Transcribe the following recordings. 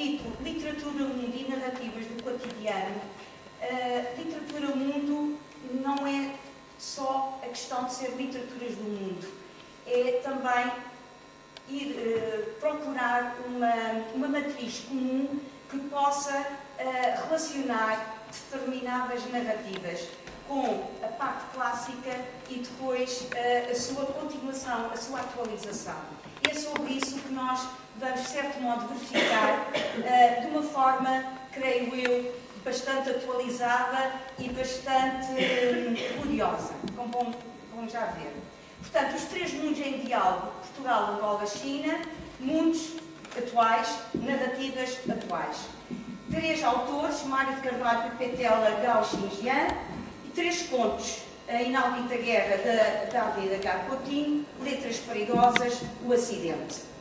título Literatura, Mundo e Narrativas do Cotidiano, literatura mundo não é só a questão de ser literaturas do mundo, é também ir procurar uma matriz comum que possa relacionar determinadas narrativas com a parte clássica e depois a sua continuação, a sua atualização. E é sobre isso que nós vamos, de certo modo, verificar de uma forma, creio eu, bastante atualizada e bastante curiosa, como vamos já ver. Portanto, os três mundos em diálogo, Portugal, Angola, China, mundos atuais, narrativas atuais. Três autores, Mário de Carvalho, Pepetela, Gao Xinjiang, e três contos, A Inaudita Guerra, da David H. Coutinho, Letras Perigosas, O Acidente.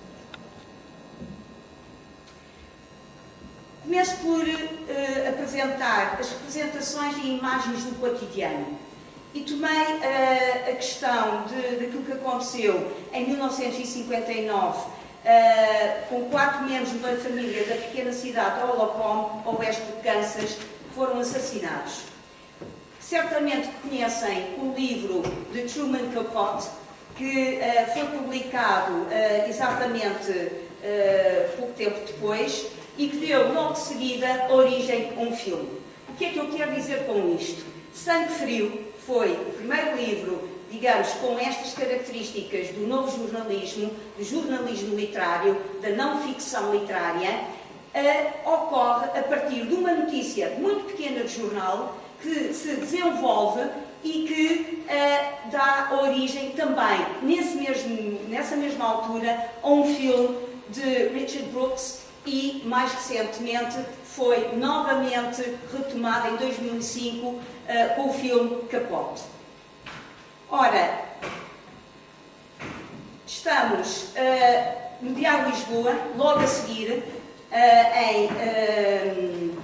Começo por apresentar as representações e imagens do cotidiano. E tomei a questão daquilo que aconteceu em 1959 com 4 membros da família da pequena cidade de Holocombe, ao oeste de Kansas, que foram assassinados. Certamente conhecem o livro de Truman Capote, que foi publicado exatamente pouco tempo depois e que deu logo de seguida origem a um filme. O que é que eu quero dizer com isto? Sangue Frio foi o primeiro livro, digamos, com estas características do novo jornalismo, do jornalismo literário, da não-ficção literária, ocorre a partir de uma notícia muito pequena de jornal que se desenvolve e que dá origem também, nessa mesma altura, a um filme de Richard Brooks e, mais recentemente, foi novamente retomado em 2005 com o filme Capote. Ora, estamos no Diário Lisboa, logo a seguir, em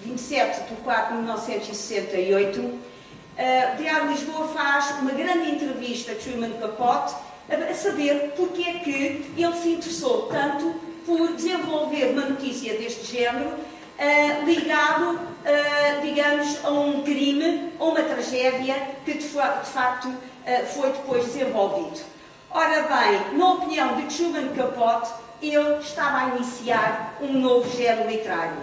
27 de 4 de 1968. O Diário Lisboa faz uma grande entrevista a Truman Capote a saber porque é que ele se interessou tanto por desenvolver uma notícia deste género ligado, digamos, a um crime, a uma tragédia que de facto foi depois desenvolvido. Ora bem, na opinião de Truman Capote, ele estava a iniciar um novo género literário.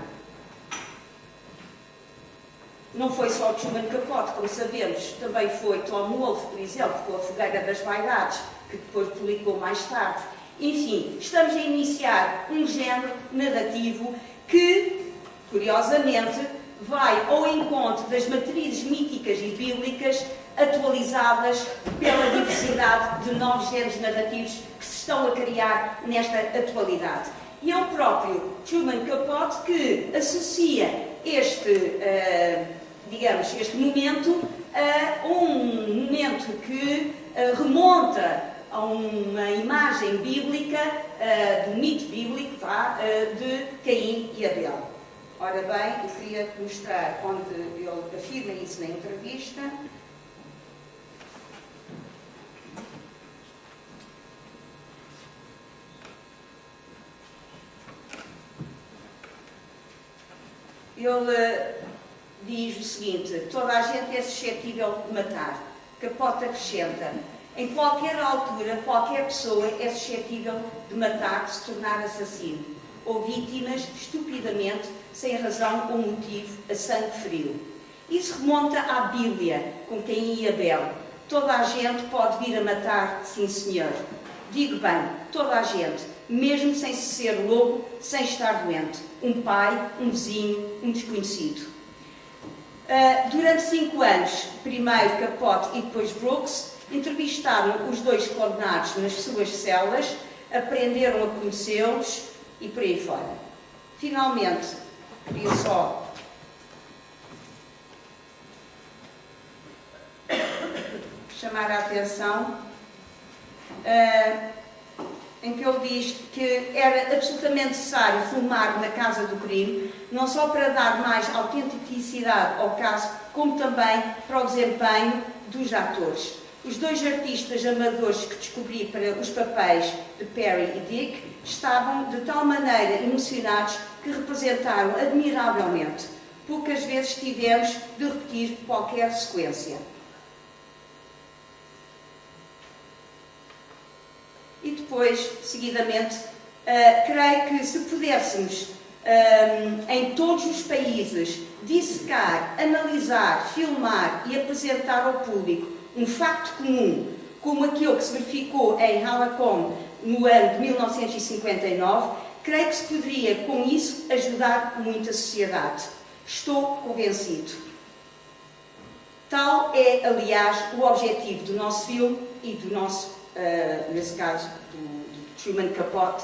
Não foi só Truman Capote, como sabemos, também foi Tom Wolfe, por exemplo, com A Fogueira das Vaidades, que depois publicou mais tarde. Enfim, estamos a iniciar um género narrativo que, curiosamente, vai ao encontro das matrizes míticas e bíblicas atualizadas pela diversidade de novos géneros narrativos que se estão a criar nesta atualidade. E é o próprio Truman Capote que associa digamos, este momento a um momento que remonta a uma imagem bíblica, do mito bíblico, de Caim e Abel. Ora bem, eu queria mostrar onde ele afirma isso na entrevista. Ele diz o seguinte: toda a gente é suscetível de matar. Capote acrescenta: em qualquer altura, qualquer pessoa é suscetível de matar, de se tornar assassino, ou vítimas, estupidamente, sem razão ou motivo, a sangue frio. Isso remonta à Bíblia, com Caim e Abel. Toda a gente pode vir a matar, sim senhor. Digo bem, toda a gente, mesmo sem ser lobo, sem estar doente. Um pai, um vizinho, um desconhecido. Durante 5 anos, primeiro Capote e depois Brooks, entrevistaram os dois condenados nas suas celas, aprenderam a conhecê-los e por aí fora. Finalmente, queria só chamar a atenção em que ele diz que era absolutamente necessário filmar na casa do crime, não só para dar mais autenticidade ao caso, como também para o desempenho dos atores. Os dois artistas amadores que descobri para os papéis de Perry e Dick estavam de tal maneira emocionados que representaram admiravelmente. Poucas vezes tivemos de repetir qualquer sequência. E depois, seguidamente, creio que se pudéssemos, em todos os países, dissecar, analisar, filmar e apresentar ao público um facto comum, como aquele que se verificou em Hallacombe no ano de 1959, creio que se poderia, com isso, ajudar muito a sociedade. Estou convencido. Tal é, aliás, o objetivo do nosso filme e do nosso, nesse caso, do Truman Capote,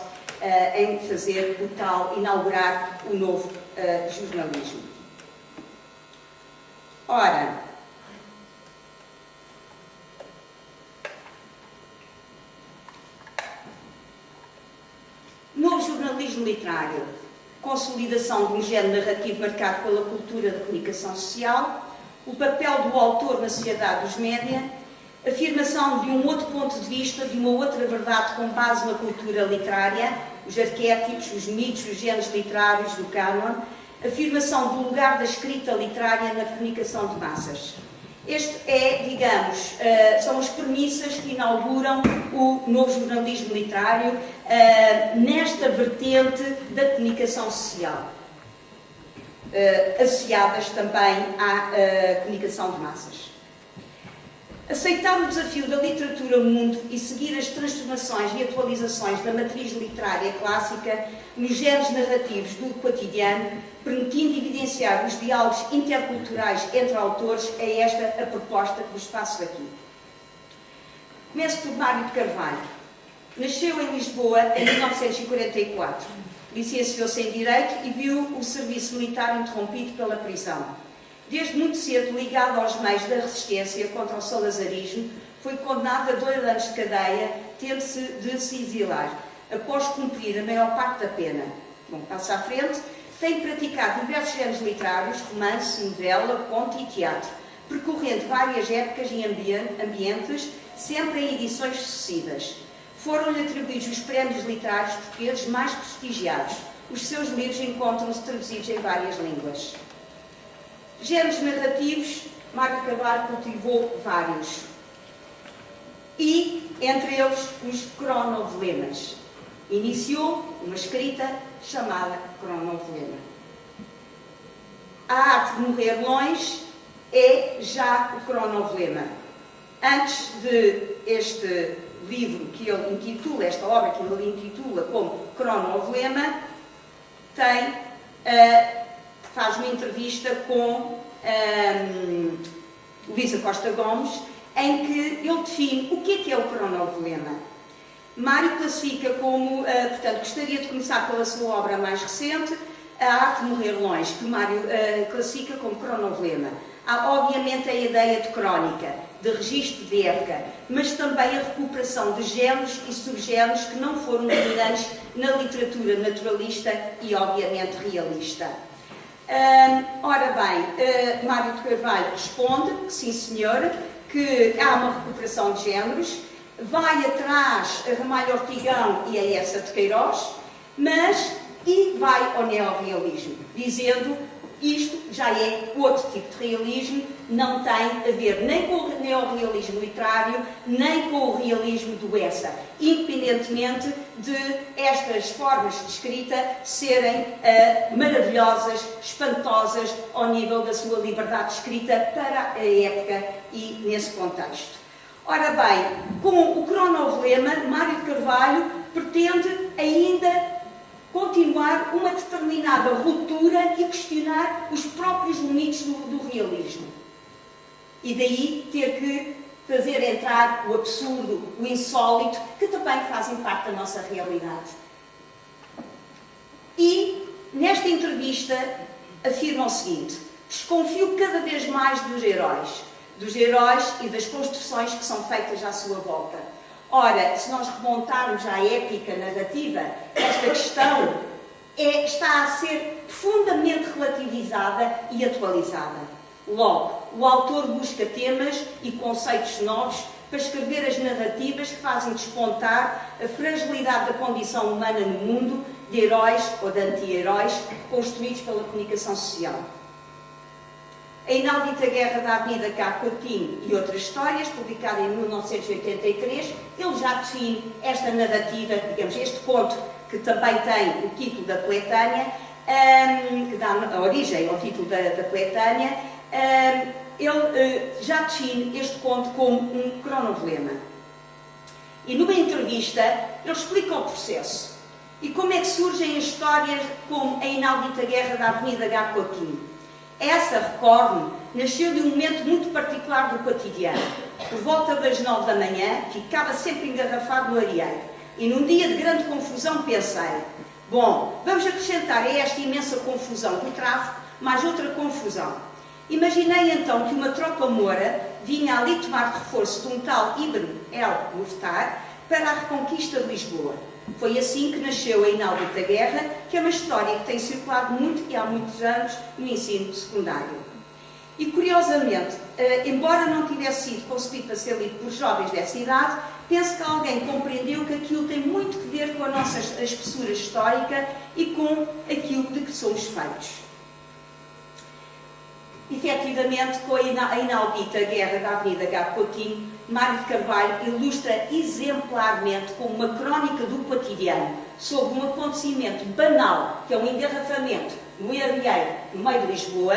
em fazer o tal, inaugurar o novo jornalismo. Ora, novo jornalismo literário, consolidação de um género narrativo marcado pela cultura da comunicação social, o papel do autor na sociedade dos média, afirmação de um outro ponto de vista, de uma outra verdade com base na cultura literária, os arquétipos, os mitos, os géneros literários do cânon, afirmação do lugar da escrita literária na comunicação de massas. Este é, digamos, são as premissas que inauguram o novo jornalismo literário nesta vertente da comunicação social, associadas também à comunicação de massas. Aceitar o desafio da literatura mundo e seguir as transformações e atualizações da matriz literária clássica nos géneros narrativos do cotidiano, permitindo evidenciar os diálogos interculturais entre autores, é esta a proposta que vos faço aqui. Começo por Mário de Carvalho. Nasceu em Lisboa em 1944. Licenciou-se em Direito e viu o serviço militar interrompido pela prisão. Desde muito cedo, ligado aos meios da resistência contra o salazarismo, foi condenado a 2 anos de cadeia, tendo-se de se exilar, após cumprir a maior parte da pena. Bom, passo à frente, tem praticado diversos géneros literários, romance, novela, conto e teatro, percorrendo várias épocas e ambientes, sempre em edições sucessivas. Foram-lhe atribuídos os prémios literários portugueses mais prestigiados. Os seus livros encontram-se traduzidos em várias línguas. Géneros narrativos, Mário de Carvalho cultivou vários. E, entre eles, os cronovelemas. Iniciou uma escrita chamada cronovelema. A arte de morrer longe é já o cronovelema. Antes de este livro que ele intitula, esta obra que ele intitula como cronovelema, faz uma entrevista com Luísa Costa Gomes, em que ele define o que é o cronovelema. Mário classifica como, portanto, gostaria de começar pela sua obra mais recente, A Arte de Morrer Longe, que Mário classifica como cronovelema. Há, obviamente, a ideia de crónica, de registro de época, mas também a recuperação de géneros e subgéneros que não foram dominantes na literatura naturalista e, obviamente, realista. Ora bem, Mário de Carvalho responde que sim, senhor, que há uma recuperação de géneros, vai atrás a Ramalho Ortigão e a Essa de Queiroz, e vai ao neorrealismo, dizendo isto já é outro tipo de realismo, não tem a ver nem com o neorrealismo literário, nem com o realismo do Essa, independentemente de estas formas de escrita serem maravilhosas, espantosas ao nível da sua liberdade de escrita para a época e nesse contexto. Ora bem, com o cronovelema, Mário de Carvalho pretende ainda continuar uma determinada ruptura e questionar os próprios limites do realismo. E daí ter que fazer entrar o absurdo, o insólito, que também fazem parte da nossa realidade. E, nesta entrevista, afirma o seguinte: desconfio cada vez mais dos heróis e das construções que são feitas à sua volta. Ora, se nós remontarmos à épica narrativa, esta questão está a ser profundamente relativizada e atualizada. Logo, o autor busca temas e conceitos novos para escrever as narrativas que fazem despontar a fragilidade da condição humana no mundo, de heróis ou de anti-heróis, construídos pela comunicação social. A inaudita Guerra da Avenida K. Coutinho e outras histórias, publicada em 1983, ele já define esta narrativa, digamos, este conto, que também tem o título da coletânea, que dá a origem ao título da coletânea, ele já define este conto como um cronovelema. E numa entrevista, ele explica o processo e como é que surgem as histórias como a inaudita Guerra da Avenida K. Coutinho. Essa, recordo-me, nasceu de um momento muito particular do cotidiano. Por volta das 9 da manhã, ficava sempre engarrafado no areeiro. E num dia de grande confusão pensei, bom, vamos acrescentar a esta imensa confusão do tráfego mais outra confusão. Imaginei então que uma tropa moura vinha ali tomar reforço de um tal Ibn el-Muftar para a reconquista de Lisboa. Foi assim que nasceu a inaudita Guerra, que é uma história que tem circulado muito e há muitos anos no ensino secundário. E curiosamente, embora não tivesse sido concebido para ser lido por jovens dessa idade, penso que alguém compreendeu que aquilo tem muito que ver com a nossa espessura histórica e com aquilo de que somos feitos. Efetivamente, com a inaudita Guerra da Avenida K. Coutinho, Mário de Carvalho ilustra exemplarmente como uma crónica do cotidiano sobre um acontecimento banal, que é um engarrafamento no areeiro no meio de Lisboa,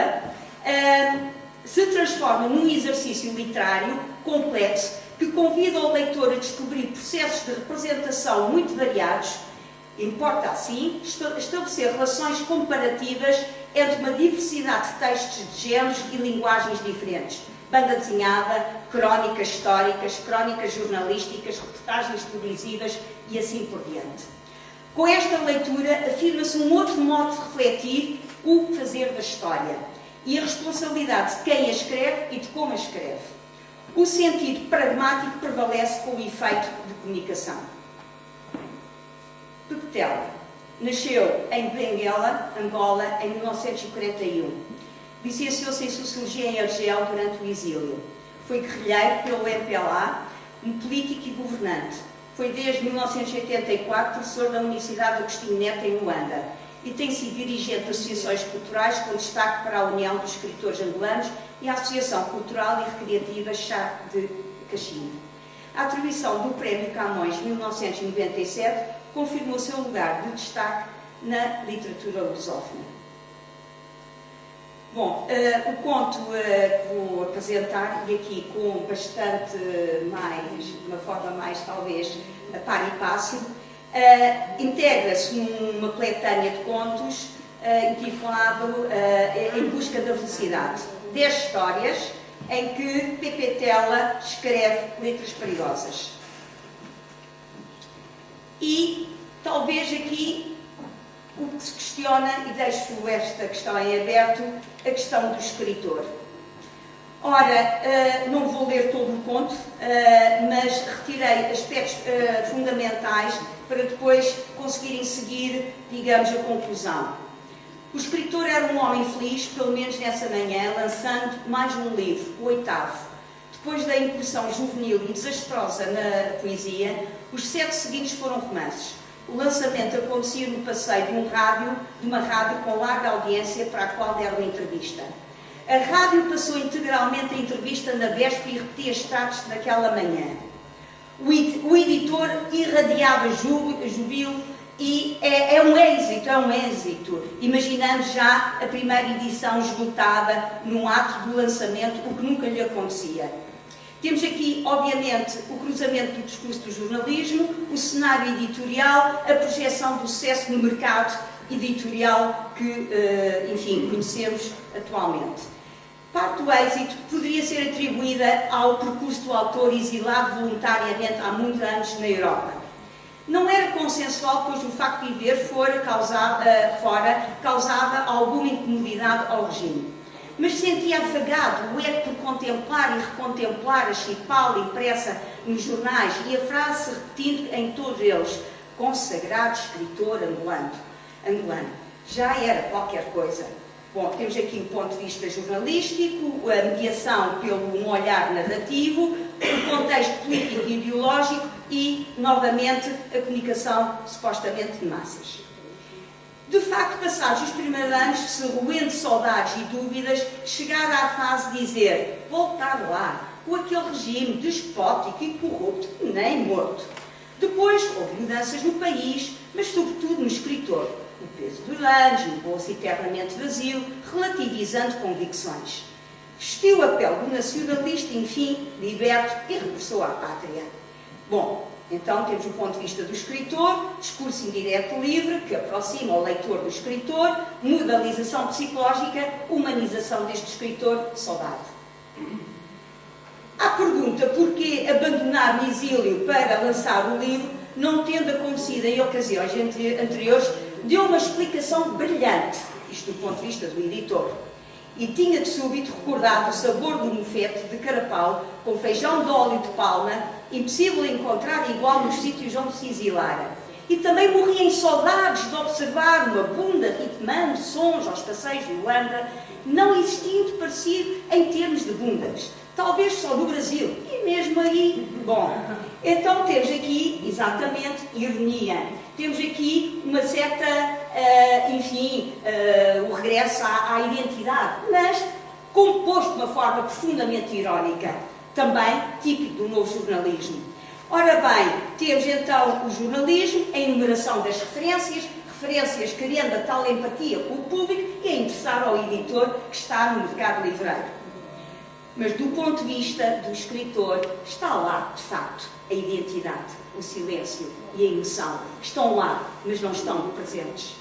se transforma num exercício literário complexo que convida o leitor a descobrir processos de representação muito variados. Importa, assim, estabelecer relações comparativas entre uma diversidade de textos de géneros e linguagens diferentes. Banda desenhada, crónicas históricas, crónicas jornalísticas, reportagens televisivas e assim por diante. Com esta leitura, afirma-se um outro modo de refletir o fazer da história e a responsabilidade de quem a escreve e de como a escreve. O sentido pragmático prevalece com o efeito de comunicação. Pepe Tela nasceu em Benguela, Angola, em 1941. Licenciou-se em Sociologia em Argel durante o exílio. Foi guerrilheiro pelo MPLA, um político e governante. Foi desde 1984 professor da Universidade Agostinho Neto em Luanda e tem sido dirigente de associações culturais com destaque para a União dos Escritores Angolanos e a Associação Cultural e Recreativa Chá de Caximbo. A atribuição do Prémio Camões de 1997 confirmou o seu lugar de destaque na literatura lusófona. Bom, o conto que vou apresentar, e aqui com bastante mais, de uma forma mais talvez par e passo, integra-se numa coletânea de contos intitulado Em Busca da Felicidade. 10 histórias em que Pepe Tela escreve letras perigosas. E talvez aqui o que se questiona, e deixo esta questão em aberto, a questão do escritor. Ora, não vou ler todo o conto, mas retirei aspectos fundamentais para depois conseguirem seguir, digamos, a conclusão. O escritor era um homem feliz, pelo menos nessa manhã, lançando mais um livro, o 8º. Depois da incursão juvenil e desastrosa na poesia, os 7 seguintes foram romances. O lançamento acontecia no passeio de uma rádio com larga audiência para a qual deram entrevista. A rádio passou integralmente a entrevista na véspera e repetia extratos daquela manhã. O editor irradiava júbilo e é um êxito, imaginando já a primeira edição esgotada num ato do lançamento, o que nunca lhe acontecia. Temos aqui, obviamente, o cruzamento do discurso do jornalismo, o cenário editorial, a projeção do sucesso no mercado editorial que, enfim, conhecemos atualmente. Parte do êxito poderia ser atribuída ao percurso do autor exilado voluntariamente há muitos anos na Europa. Não era consensual, pois o facto de viver fora causava alguma incomodidade ao regime. Mas sentia afagado o ecto por contemplar e recontemplar a chipala impressa nos jornais e a frase se repetindo em todos eles: consagrado escritor angolano. Já era qualquer coisa. Bom, temos aqui um ponto de vista jornalístico, a mediação pelo um olhar narrativo, o contexto político e ideológico e, novamente, a comunicação supostamente de massas. De facto, passados os primeiros anos, se roendo saudades e dúvidas, chegar à fase de dizer: voltar lá, com aquele regime despótico e corrupto, nem morto. Depois, houve mudanças no país, mas sobretudo no escritor. O peso dos anos, o bolso eternamente vazio, relativizando convicções. Vestiu a pele do nacionalista, enfim, liberto, e regressou à pátria. Bom, então temos o ponto de vista do escritor, discurso indireto livre, que aproxima o leitor do escritor, modalização psicológica, humanização deste escritor, saudade. À pergunta porquê abandonar o exílio para lançar o livro, não tendo acontecido em ocasiões anteriores, deu uma explicação brilhante, isto do ponto de vista do editor. E tinha de súbito recordado o sabor do mofete de carapau com feijão de óleo de palma, impossível encontrar igual nos sítios onde se exilara. E também morria em saudades de observar uma bunda ritmando sons aos passeios de Luanda, não existindo parecido em termos de bundas. Talvez só no Brasil. E mesmo aí, bom. Então temos aqui, exatamente, ironia. Temos aqui uma certa, o regresso à identidade, mas composto de uma forma profundamente irónica, também típico do novo jornalismo. Ora bem, temos então o jornalismo, a enumeração das referências criando a tal empatia com o público e a interessar ao editor que está no mercado livreiro. Mas do ponto de vista do escritor, está lá, de facto, a identidade, o silêncio e a emoção. Estão lá, mas não estão presentes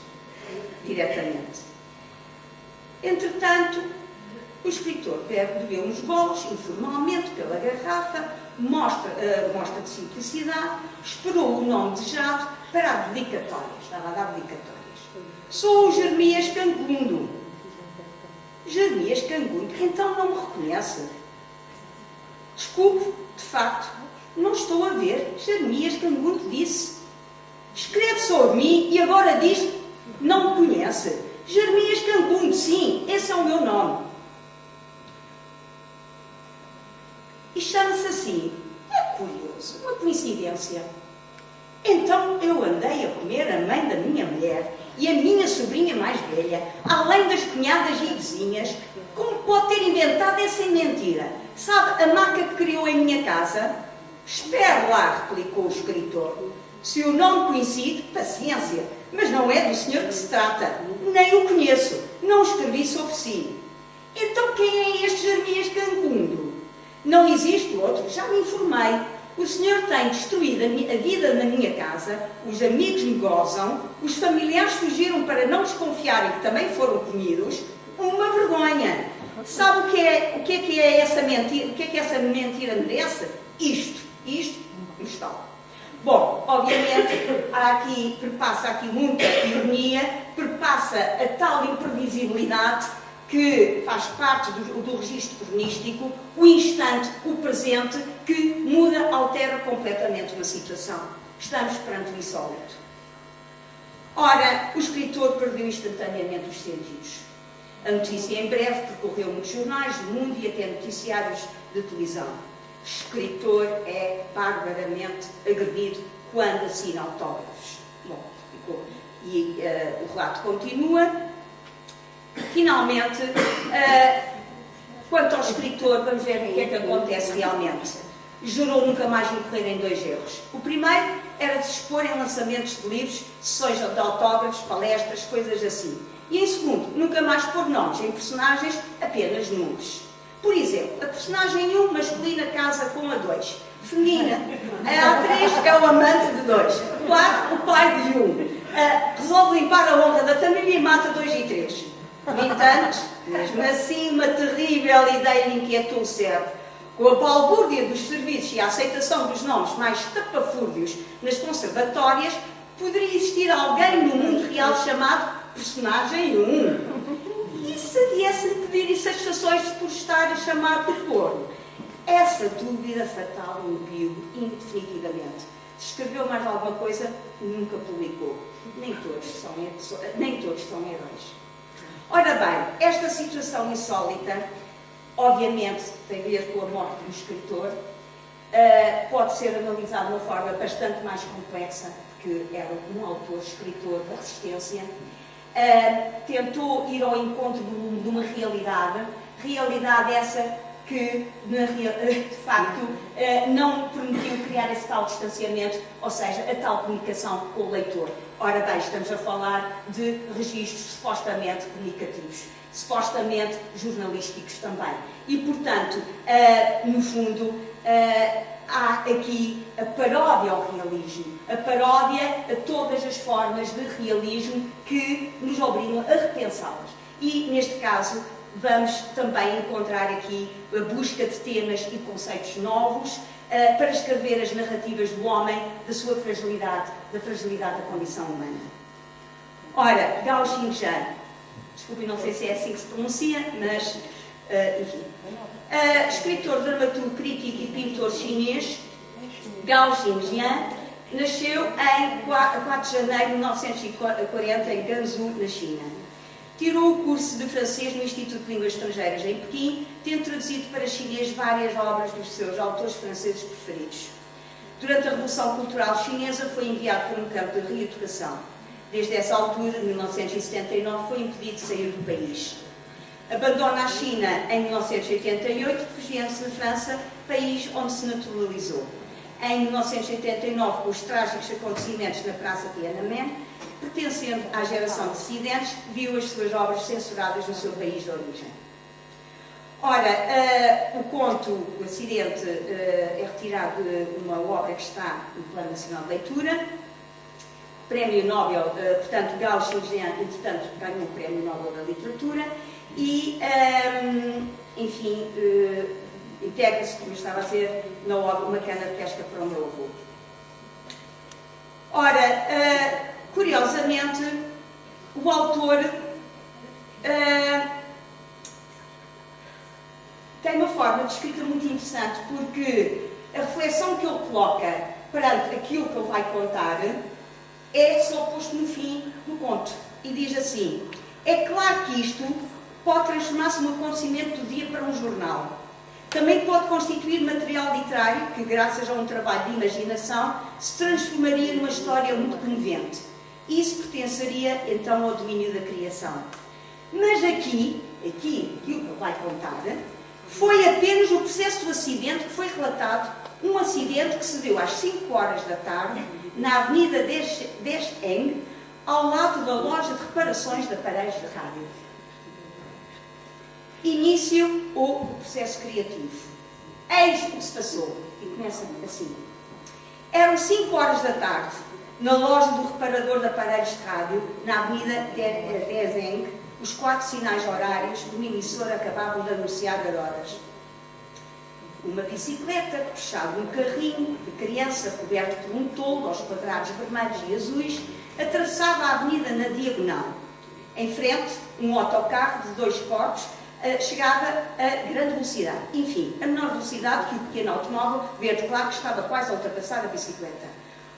diretamente. Entretanto, o escritor bebeu uns golos, informalmente, pela garrafa, mostra de simplicidade, esperou o nome desejado para a dedicatória. Estava a dar dedicatórias. Sou o Jeremias Cangundo. Jeremias Cangundo, então não me reconhece. Desculpe, de facto, não estou a ver. Jeremias Cangundo disse. Escreve sobre mim e agora diz não me conhece. Jeremias Cangundo, sim, esse é o meu nome. E chama-se assim. É curioso, uma coincidência. Então eu andei a comer a mãe da minha mulher e a minha sobrinha mais velha, além das cunhadas e vizinhas. Como pode ter inventado essa mentira? Sabe a marca que criou em minha casa? Espere lá, replicou o escritor. Se o nome coincide, paciência, mas não é do senhor que se trata. Nem o conheço, não escrevi sobre si. Então quem é este Jeremias Cangundo? Não existe outro, já me informei. O senhor tem destruído a vida na minha casa, os amigos me gozam, os familiares fugiram para não desconfiarem que também foram comidos. Uma vergonha. Sabe o que é essa mentira? O que é que essa mentira merece? Isto está. Bom, obviamente, perpassa aqui muita ironia, perpassa a tal imprevisibilidade que faz parte do registro cronístico, o instante, o presente, que muda, altera completamente uma situação. Estamos perante o insólito. Ora, o escritor perdeu instantaneamente os sentidos. A notícia em breve percorreu muitos jornais do mundo e até noticiários de televisão. O escritor é barbaramente agredido quando assina autógrafos. Bom, e o relato continua. Finalmente, quanto ao escritor, vamos ver o que é que acontece realmente. Jurou nunca mais incorrer em dois erros. O primeiro era de se expor em lançamentos de livros, sessões de autógrafos, palestras, coisas assim. E em segundo, nunca mais pôr nomes em personagens, apenas números. Por exemplo, a personagem 1 masculina casa com a 2. Feminina, a atriz é o amante de 2. 4, o pai de 1. Resolve limpar a honra da família e mata 2 e 3. No entanto, mesmo assim, uma terrível ideia lhe inquietou o cérebro. Com a balbúrdia dos serviços e a aceitação dos nomes mais tapafúrdios nas conservatórias, poderia existir alguém no mundo real chamado Personagem 1. E se viesse-lhe pedir insatisfações por estar a chamar de corno? Essa dúvida fatal impiu indefinitivamente. Se escreveu mais alguma coisa, nunca publicou. Nem todos são heróis. Ora bem, esta situação insólita, obviamente, tem a ver com a morte do escritor pode ser analisado de uma forma bastante mais complexa, porque era um autor, escritor da resistência. Tentou ir ao encontro de uma realidade essa que, de facto, não permitiu criar esse tal distanciamento, ou seja, a tal comunicação com o leitor. Ora bem, estamos a falar de registros supostamente comunicativos, supostamente jornalísticos também. E, portanto, no fundo, há aqui a paródia ao realismo, a paródia a todas as formas de realismo que nos obrigam a repensá-las. E, neste caso, vamos também encontrar aqui a busca de temas e conceitos novos para escrever as narrativas do homem, da sua fragilidade, da fragilidade da condição humana. Ora, Gao Xingjian, desculpe, não sei se é assim que se pronuncia, mas, enfim. Escritor, dramaturgo, crítico e pintor chinês, Gao Xingjian nasceu em 4 de janeiro de 1940 em Gansu, na China. Tirou o curso de francês no Instituto de Línguas Estrangeiras em Pequim, tendo traduzido para chinês várias obras dos seus autores franceses preferidos. Durante a Revolução Cultural Chinesa foi enviado para um campo de reeducação. Desde essa altura, de 1979, foi impedido de sair do país. Abandona a China em 1988, refugiando-se na França, país onde se naturalizou. Em 1989, com os trágicos acontecimentos na Praça Tiananmen, pertencendo à geração de dissidentes, viu as suas obras censuradas no seu país de origem. Ora, o conto, o acidente, é retirado de uma obra que está no Plano Nacional de Leitura. Prémio Nobel, portanto, Gao Xingjian, entretanto, ganhou o Prémio Nobel da Literatura e, enfim, integra-se, como estava a dizer, na obra Uma Cana de Pesca para o Meu Avô. Ora, curiosamente, o autor tem uma forma de escrita muito interessante, porque a reflexão que ele coloca perante aquilo que ele vai contar é só posto no fim do conto. E diz assim: é claro que isto pode transformar-se num acontecimento do dia para um jornal. Também pode constituir material literário que, graças a um trabalho de imaginação, se transformaria numa história muito comovente. Isso pertenceria, então, ao domínio da criação. Mas aquilo que ele vai contar, foi apenas o processo do acidente que foi relatado, um acidente que se deu às 5 horas da tarde, na Avenida Descheng, ao lado da loja de reparações de aparelhos de rádio. Início o processo criativo. Eis o que se passou. E começa assim. Eram 5 horas da tarde, na loja do reparador de aparelhos de rádio, na Avenida Descheng, os 4 sinais horários do emissor acabavam de anunciar horas. Uma bicicleta, puxada num carrinho de criança coberto por um toldo aos quadrados vermelhos e azuis, atravessava a avenida na diagonal. Em frente, um autocarro de 2 corpos chegava a grande velocidade. Enfim, a menor velocidade que o pequeno automóvel verde claro que estava quase a ultrapassar a bicicleta.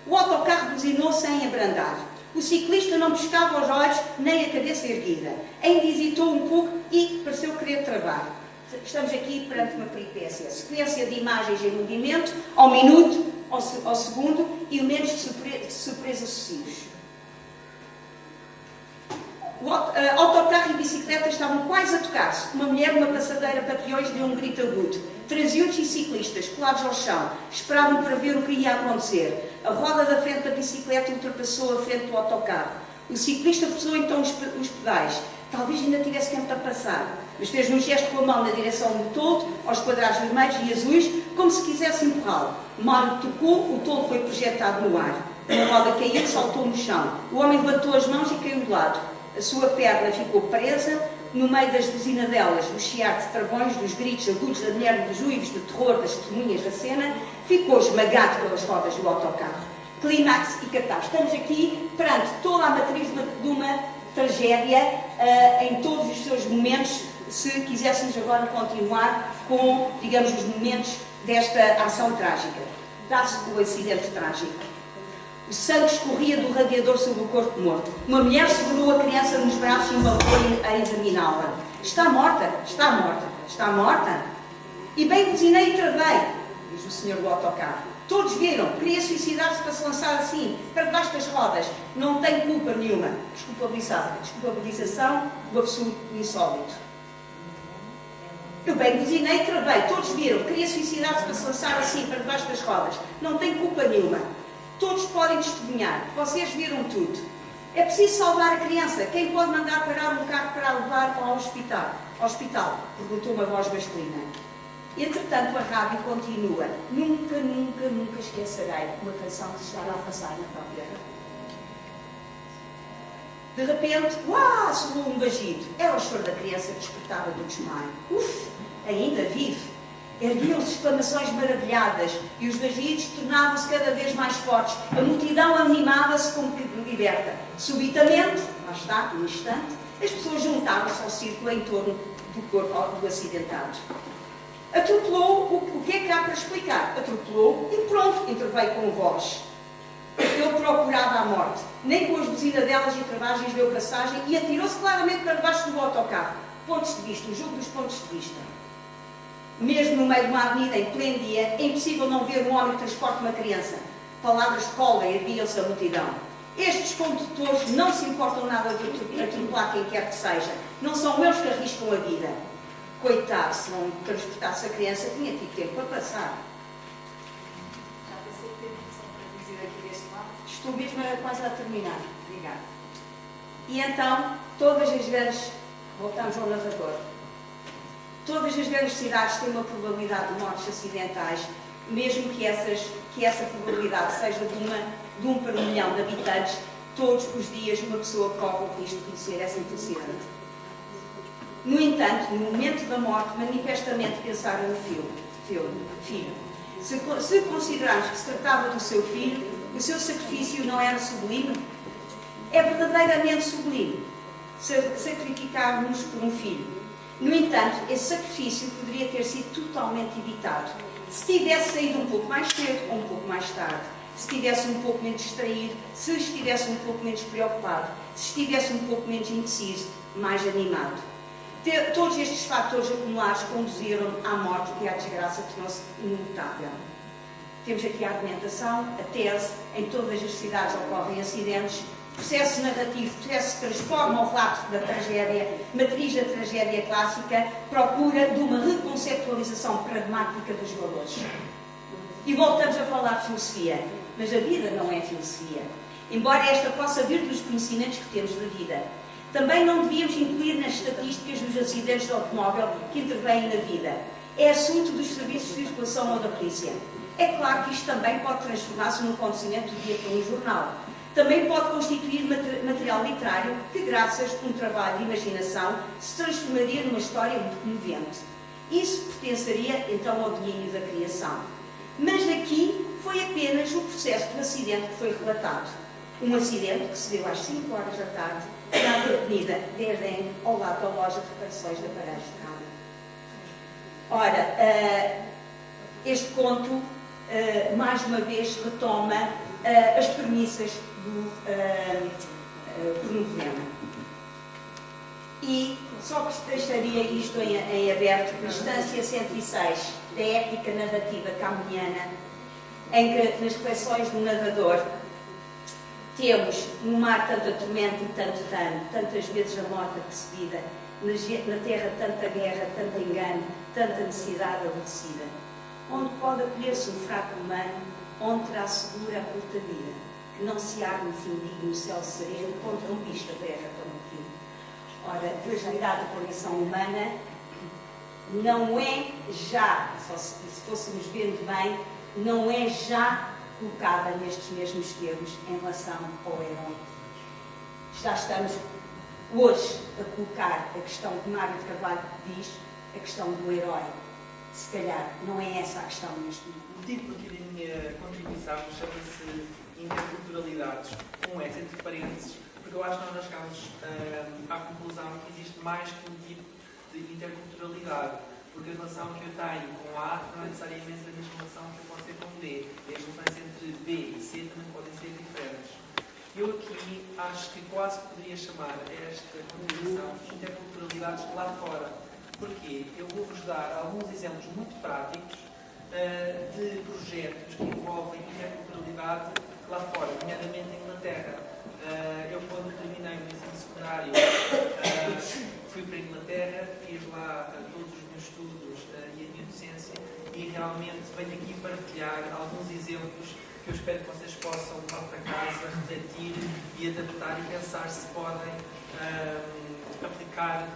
O autocarro buzinou sem abrandar. O ciclista não pescava os olhos nem a cabeça erguida. Ainda hesitou um pouco e pareceu querer travar. Estamos aqui perante uma peripécia. Sequência de imagens em movimento, ao minuto, ao segundo, e elementos de surpresa sucessivos. O autocarro e a bicicleta estavam quase a tocar-se. Uma mulher numa passadeira para peões deu um grito agudo. Transeuntes e ciclistas, colados ao chão, esperavam para ver o que ia acontecer. A roda da frente da bicicleta ultrapassou a frente do autocarro. O ciclista forçou então os pedais. Talvez ainda tivesse tempo para passar, mas fez um gesto com a mão na direção do toldo, aos quadrados vermelhos e azuis, como se quisesse empurrá-lo. Mal lhe tocou, o toldo foi projetado no ar. Uma roda caiu e saltou no chão. O homem levantou as mãos e caiu de lado. A sua perna ficou presa no meio das buzinadelas, do chiar de travões, dos gritos agudos da mulher, dos uivos de terror das testemunhas da cena. Ficou esmagado pelas rodas do autocarro. Clímax e catástrofe. Estamos aqui perante toda a matriz de uma tragédia em todos os seus momentos, se quiséssemos agora continuar com, digamos, os momentos desta ação trágica. Dá-se o acidente trágico. O sangue escorria do radiador sobre o corpo morto. Uma mulher segurou a criança nos braços e embalou a examiná-la. Está morta, está morta, está morta. E bem buzinei e travei. diz o senhor do autocarro. Todos viram, queria suicidar-se para se lançar assim, para debaixo das rodas. Não tem culpa nenhuma. Desculpabilização do absurdo insólito. Eu bem buzinei e travei. Todos viram, queria suicidar-se para se lançar assim, para debaixo das rodas. Não tem culpa nenhuma. Todos podem testemunhar. Vocês viram tudo. É preciso salvar a criança. Quem pode mandar parar um carro para a levar ao hospital? Perguntou uma voz masculina. Entretanto, a rádio continua. Nunca, nunca, nunca esquecerei uma canção que se estava a passar na própria rádio. De repente, uau, soou um bajido. Era o choro da criança que despertava do desmaio. Ainda vive. Erguiam-se exclamações maravilhadas e os bajidos tornavam-se cada vez mais fortes. A multidão animava-se como que liberta. Subitamente, lá está, num instante, as pessoas juntavam-se ao círculo em torno do corpo do acidentado. Atropelou, o que é que há para explicar? Atropelou e pronto, interveio com voz. Ele procurava a morte. Nem com as buzinadelas e travagens deu passagem e atirou-se claramente para debaixo do autocarro. Pontos de vista, o jogo dos pontos de vista. Mesmo no meio de uma avenida em pleno dia, é impossível não ver um homem que transporta uma criança. Palavras de cola erguiam-se a multidão. Estes condutores não se importam nada de atropelar quem quer que seja. Não são eles que arriscam a vida. Coitado, se não transportasse a criança, tinha tido tempo para passar. Já passei tempo só para dizer aqui deste lado. Estou mesmo quase a terminar. Obrigada. E então, todas as grandes... Voltamos ao narrador. Todas as grandes cidades têm uma probabilidade de mortes acidentais, mesmo que essa probabilidade seja de 1 para 1 milhão de habitantes. Todos os dias uma pessoa corre o risco de conhecer essa infelicidade. No entanto, no momento da morte, manifestamente pensaram no filho. Se considerarmos que se tratava do seu filho, o seu sacrifício não era sublime? É verdadeiramente sublime sacrificarmos por um filho. No entanto, esse sacrifício poderia ter sido totalmente evitado se tivesse saído um pouco mais cedo ou um pouco mais tarde, se estivesse um pouco menos distraído, se estivesse um pouco menos preocupado, se estivesse um pouco menos indeciso, mais animado. Todos estes fatores acumulados conduziram à morte e à desgraça que tornou-se inevitável. Temos aqui a argumentação, a tese, em todas as cidades ocorrem acidentes, processo narrativo, processo que transforma o relato da tragédia, matriz da tragédia clássica, procura de uma reconceptualização pragmática dos valores. E voltamos a falar de filosofia, mas a vida não é filosofia, embora esta possa vir dos conhecimentos que temos da vida. Também não devíamos incluir nas estatísticas dos acidentes de automóvel que intervêm na vida. É assunto dos serviços de circulação ou da polícia. É claro que isto também pode transformar-se num acontecimento do dia para um jornal. Também pode constituir material literário que, graças a um trabalho de imaginação, se transformaria numa história muito comovente. Isso pertenceria, então, ao domínio da criação. Mas aqui foi apenas o processo do acidente que foi relatado. Um acidente que se deu às 5 horas da tarde, na avenida Derden, ao lado da loja de reparações da Paranhos de Cama. Ora, este conto, mais uma vez, retoma as premissas do cronopoema. E só que deixaria isto em aberto, na instância 106 da épica narrativa camoniana, em que, nas reflexões do narrador, temos no mar tanta tormenta e tanto dano, tantas vezes a morte apercebida, na terra tanta guerra, tanto engano, tanta necessidade aborrecida. Onde pode acolher-se um fraco humano, onde terá segura a curta vida, que não se arme fim digno, céu sereno, contra um bicho da terra tão motivo. Ora, a fragilidade da condição humana não é já, só se fôssemos vendo bem, não é já colocada nestes mesmos termos em relação ao herói. Já estamos hoje a colocar a questão que Mário de Carvalho diz, a questão do herói. Se calhar não é essa a questão neste momento. O título aqui da minha contribuição chama-se Interculturalidades, com S entre parênteses, porque eu acho que nós chegamos à conclusão que existe mais que um tipo de interculturalidade, porque a relação que eu tenho com A não é necessariamente a mesma relação que eu posso ter com B. E as relações entre B e C também podem ser diferentes. Eu aqui acho que quase poderia chamar esta contribuição interculturalidades lá fora. Porquê? Eu vou-vos dar alguns exemplos muito práticos de projetos que envolvem interculturalidade lá fora, nomeadamente na Inglaterra. Eu, quando terminei o ensino secundário, fui para a Inglaterra, fiz lá todos os meus estudos e a minha docência, e realmente venho aqui partilhar alguns exemplos que eu espero que vocês possam levar para casa, refletir e adaptar e pensar se podem aplicar,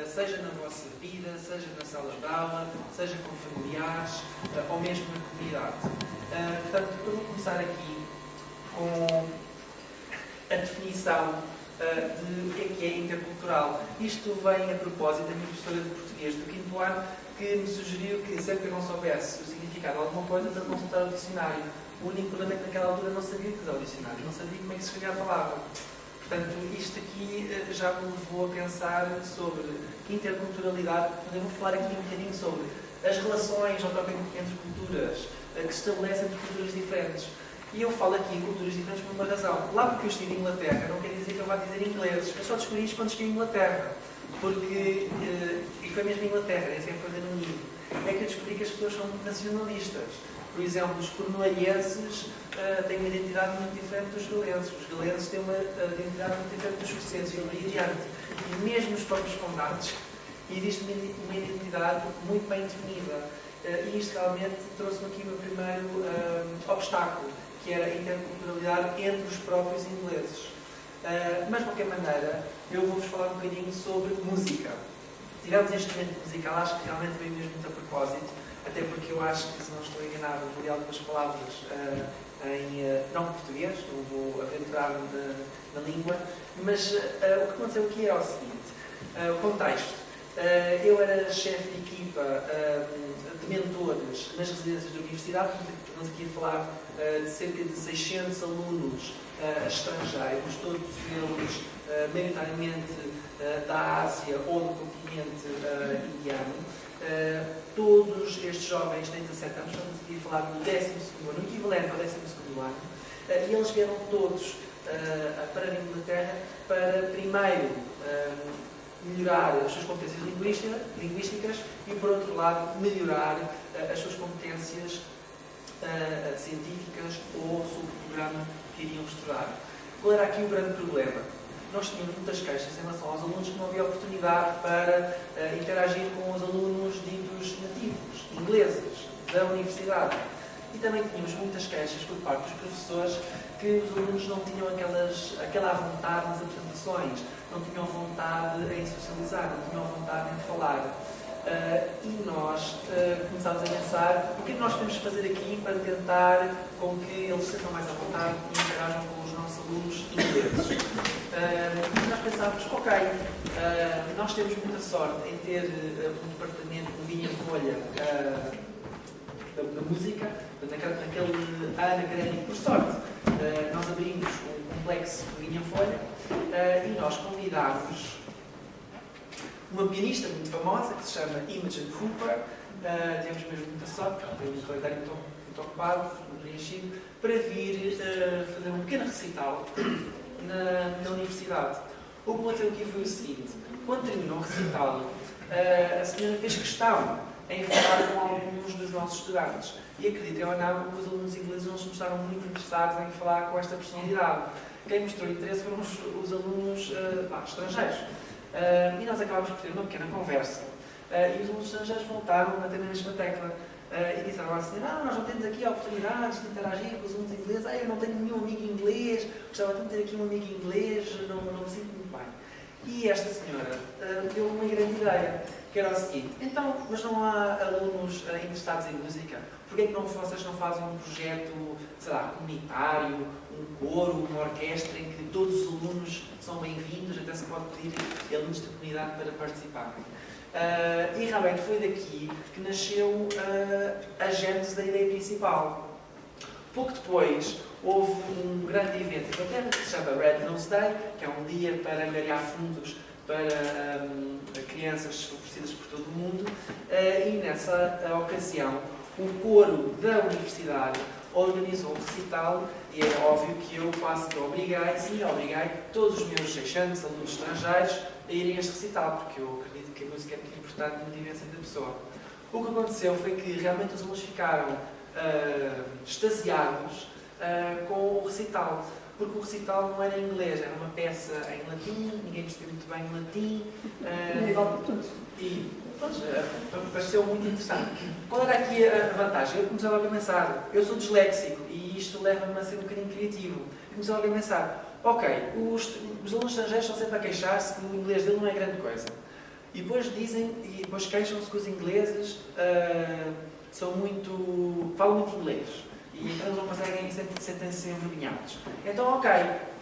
seja na vossa vida, seja na sala de aula, seja com familiares ou mesmo na comunidade. Portanto, eu vou começar aqui com a definição de o que é intercultural. Isto vem a propósito da minha professora de português do 5º ano, que me sugeriu que sempre que eu não soubesse o significado de alguma coisa, para consultar o dicionário. O único problema é que naquela altura não sabia o que era o dicionário, não sabia como é que se escrevia a palavra. Portanto, isto aqui já me levou a pensar sobre interculturalidade. Eu vou falar aqui um bocadinho sobre as relações entre culturas, que se estabelecem entre culturas diferentes. E eu falo aqui em culturas diferentes por uma razão. Lá porque eu estive em Inglaterra, não quer dizer que eu vá dizer inglês. Eu só descobri isto quando estive em Inglaterra. Porque, e foi mesmo em Inglaterra, nem sequer foi no Reino Unido, é que eu descobri que as pessoas são nacionalistas. Por exemplo, os cornualhenses têm uma identidade muito diferente dos galenses. Os galenses têm uma identidade muito diferente dos escoceses e por aí adiante. E mesmo nos próprios condados existe uma identidade muito bem definida. E isto realmente trouxe-me aqui o meu primeiro obstáculo, que era a interculturalidade entre os próprios ingleses. Mas, de qualquer maneira, eu vou-vos falar um bocadinho sobre música. Tiramos este instrumento musical, acho que realmente veio mesmo muito a propósito, até porque eu acho que, se não estou enganado, vou ler algumas palavras não português, não vou aventurar-me na língua, mas o que aconteceu aqui era o seguinte, o contexto. Eu era chefe de equipa de mentores nas residências da universidade, estamos aqui a falar de cerca de 600 alunos estrangeiros, todos eles maioritariamente da Ásia ou do continente indiano. Todos estes jovens têm 17 anos, estamos aqui a falar do 12º ano, equivalente ao 12º ano, e eles vieram todos para a Inglaterra para primeiro melhorar as suas competências linguísticas e, por outro lado, melhorar as suas competências científicas ou sobre o programa que iriam estudar. Qual era aqui o grande problema? Nós tínhamos muitas queixas em relação aos alunos que não havia oportunidade para interagir com os alunos ditos nativos, ingleses, da universidade. E também tínhamos muitas queixas por parte dos professores que os alunos não tinham aquela vontade nas apresentações, não tinham vontade em socializar, não tinham vontade em falar. E nós começámos a pensar o que é que nós podemos fazer aqui para tentar com que eles se sintam mais à vontade e interajam com os nossos alunos ingleses. Nós pensámos, ok, nós temos muita sorte em ter um departamento de linha folha da música, naquele ano académico, por sorte, nós abrimos um complexo de linha folha e nós convidámos uma pianista muito famosa, que se chama Imogen Hooper. Tivemos mesmo muita sorte, porque ela tem um calendário muito ocupado, muito preenchido, para vir fazer um pequeno recital na universidade. O que aconteceu aqui foi o seguinte: quando terminou o recital, a senhora fez questão em falar com alguns dos nossos estudantes. E acreditem ou não, os alunos ingleses não se mostraram muito interessados em falar com esta personalidade. Quem mostrou interesse foram os alunos estrangeiros. E nós acabámos por ter uma pequena conversa. E os alunos estrangeiros voltaram a bater na mesma tecla. E disseram à senhora: nós não temos aqui oportunidades de interagir com os alunos ingleses. Eu não tenho nenhum amigo inglês, gostava de ter aqui um amigo inglês, não me sinto muito bem. E esta senhora deu uma grande ideia, que era o seguinte: então, mas não há alunos interessados em música? Porquê é que vocês não fazem um projeto, sei lá, comunitário, um coro, uma orquestra, em que todos os alunos são bem-vindos, até se pode pedir alunos da comunidade para participarem? E realmente foi daqui que nasceu a gênese da ideia principal. Pouco depois, houve um grande evento em Inglaterra que se chama Red Nose Day, que é um dia para angariar fundos para crianças desfavorecidas por todo o mundo, e nessa ocasião o coro da universidade organizou um recital e é óbvio que eu quase que obriguei todos os meus 600 alunos estrangeiros a irem a este recital, porque eu acredito que a música é muito importante na vivência da pessoa. O que aconteceu foi que realmente os alunos ficaram extasiados com o recital. Porque o recital não era em inglês, era uma peça em latim, ninguém percebia muito bem em latim. E pareceu muito interessante. Qual era aqui a vantagem? Eu comecei logo a pensar, eu sou disléxico e isto leva-me a ser um bocadinho criativo. Eu comecei logo a pensar, ok, os alunos estrangeiros estão sempre a queixar-se que o inglês dele não é grande coisa. E depois queixam-se que os ingleses falam muito inglês. E então eles não conseguem, sentem-se envergonhados. Então, ok,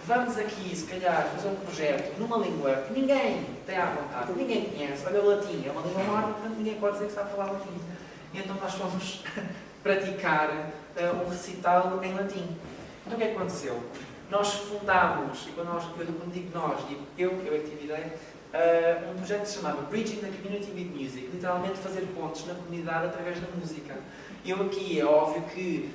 vamos aqui, se calhar, fazer um projeto numa língua que ninguém tem à vontade, ninguém conhece. Olha, o latim é uma língua morta, portanto ninguém pode dizer que sabe falar latim. E então nós fomos praticar um recital em latim. Então o que é que aconteceu? Nós fundámos, e quando digo nós, digo eu é que tive ideia, um projeto que se chamava Bridging the Community with Music, literalmente fazer pontes na comunidade através da música. Eu aqui, é óbvio que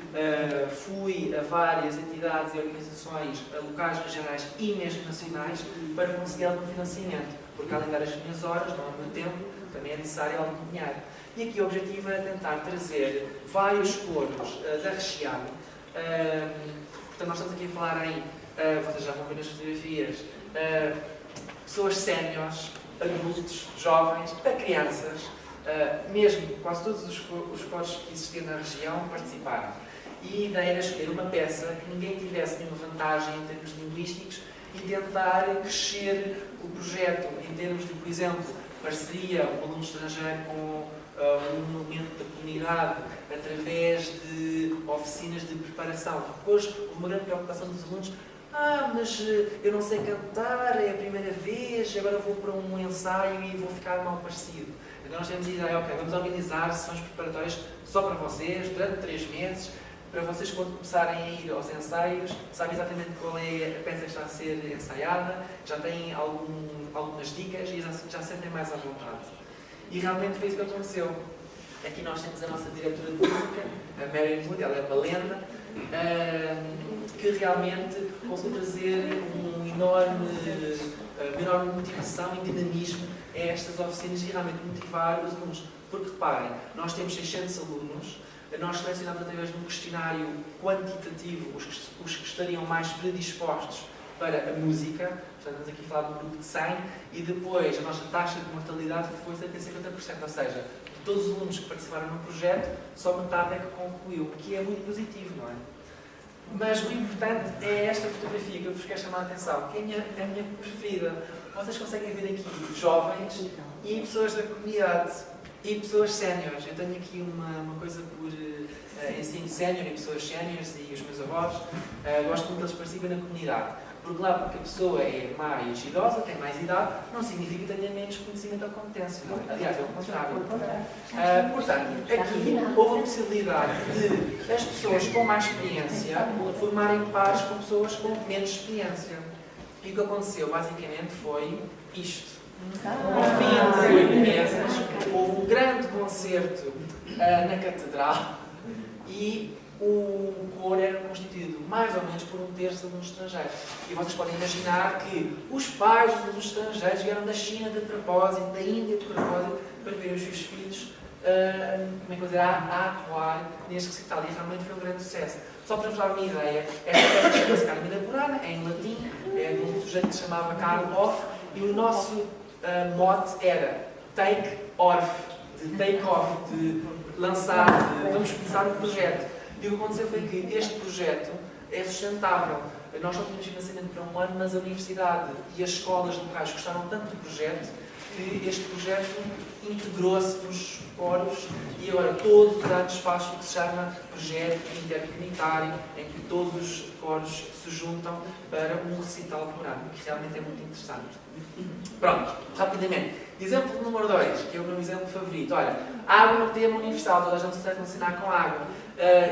fui a várias entidades e organizações locais, regionais e mesmo nacionais para conseguir algum financiamento, porque além de dar as minhas horas, não é o meu tempo, também é necessário algum dinheiro. E aqui o objetivo é tentar trazer vários coros da região. Portanto, nós estamos aqui a falar em, vocês já vão ver nas fotografias, pessoas séniores, adultos, jovens, até crianças. Mesmo quase todos os coros que existiam na região participaram. E a ideia era escolher uma peça que ninguém tivesse nenhuma vantagem em termos linguísticos e tentar crescer o projeto em termos de, por exemplo, parceria, um aluno estrangeiro com um elemento da comunidade através de oficinas de preparação. Depois houve uma grande preocupação dos alunos. Mas eu não sei cantar, é a primeira vez, agora vou para um ensaio e vou ficar mal parecido. Então nós temos a ideia, ok, vamos organizar sessões preparatórias só para vocês, durante 3 meses, para vocês quando começarem a ir aos ensaios, sabem exatamente qual é a peça que está a ser ensaiada, já têm algumas dicas e já se sentem mais à vontade. E realmente foi isso que aconteceu. Aqui nós temos a nossa diretora de música, a Mary Moody, ela é uma lenda, que realmente conseguiu trazer uma enorme motivação e dinamismo a estas oficinas e realmente motivar os alunos. Porque reparem, nós temos 600 alunos, nós selecionamos através de um questionário quantitativo os que estariam mais predispostos para a música, portanto estamos aqui a falar de um grupo de 100, e depois a nossa taxa de mortalidade foi cerca de 50%, ou seja, de todos os alunos que participaram no projeto, só metade é que concluiu, o que é muito positivo, não é? Mas o importante é esta fotografia que eu vos quero chamar a atenção, que é a minha preferida. Vocês conseguem ver aqui jovens e pessoas da comunidade e pessoas séniores. Eu tenho aqui uma coisa por ensino sénior e pessoas séniores e os meus avós. Gosto muito que eles participem na comunidade. Porque lá, porque a pessoa é mais idosa, tem mais idade, não significa que tenha menos conhecimento ou competência. Não? Aliás, é o contrário. Portanto, aqui houve a possibilidade de as pessoas com mais experiência formarem pares com pessoas com menos experiência. E o que aconteceu, basicamente, foi isto. Ao fim de 8 meses, houve um grande concerto na Catedral e o coro era constituído mais ou menos por 1/3 de alunos estrangeiros. E vocês podem imaginar que os pais dos alunos estrangeiros vieram da China de propósito, da Índia de propósito, para ver os seus filhos a atuar neste recital. E realmente foi um grande sucesso. Só para vos dar uma ideia, esta peça chama-se Carmina Burana, é em latim, é de um sujeito que se chamava Karl Orff, e o nosso mote era take off, de lançar, vamos começar um projeto. E o que aconteceu foi que este projeto é sustentável. Nós só tínhamos financiamento para 1 ano, mas a universidade e as escolas locais gostaram tanto do projeto que este projeto integrou-se nos coros e agora todos os anos faz o que se chama projeto intercomunitário, em que todos os coros se juntam para um recital por ano, que realmente é muito interessante. Pronto, rapidamente. Exemplo número 2, que é o meu exemplo favorito. Olha, a água não tema universal, toda a gente se deve relacionar com a água.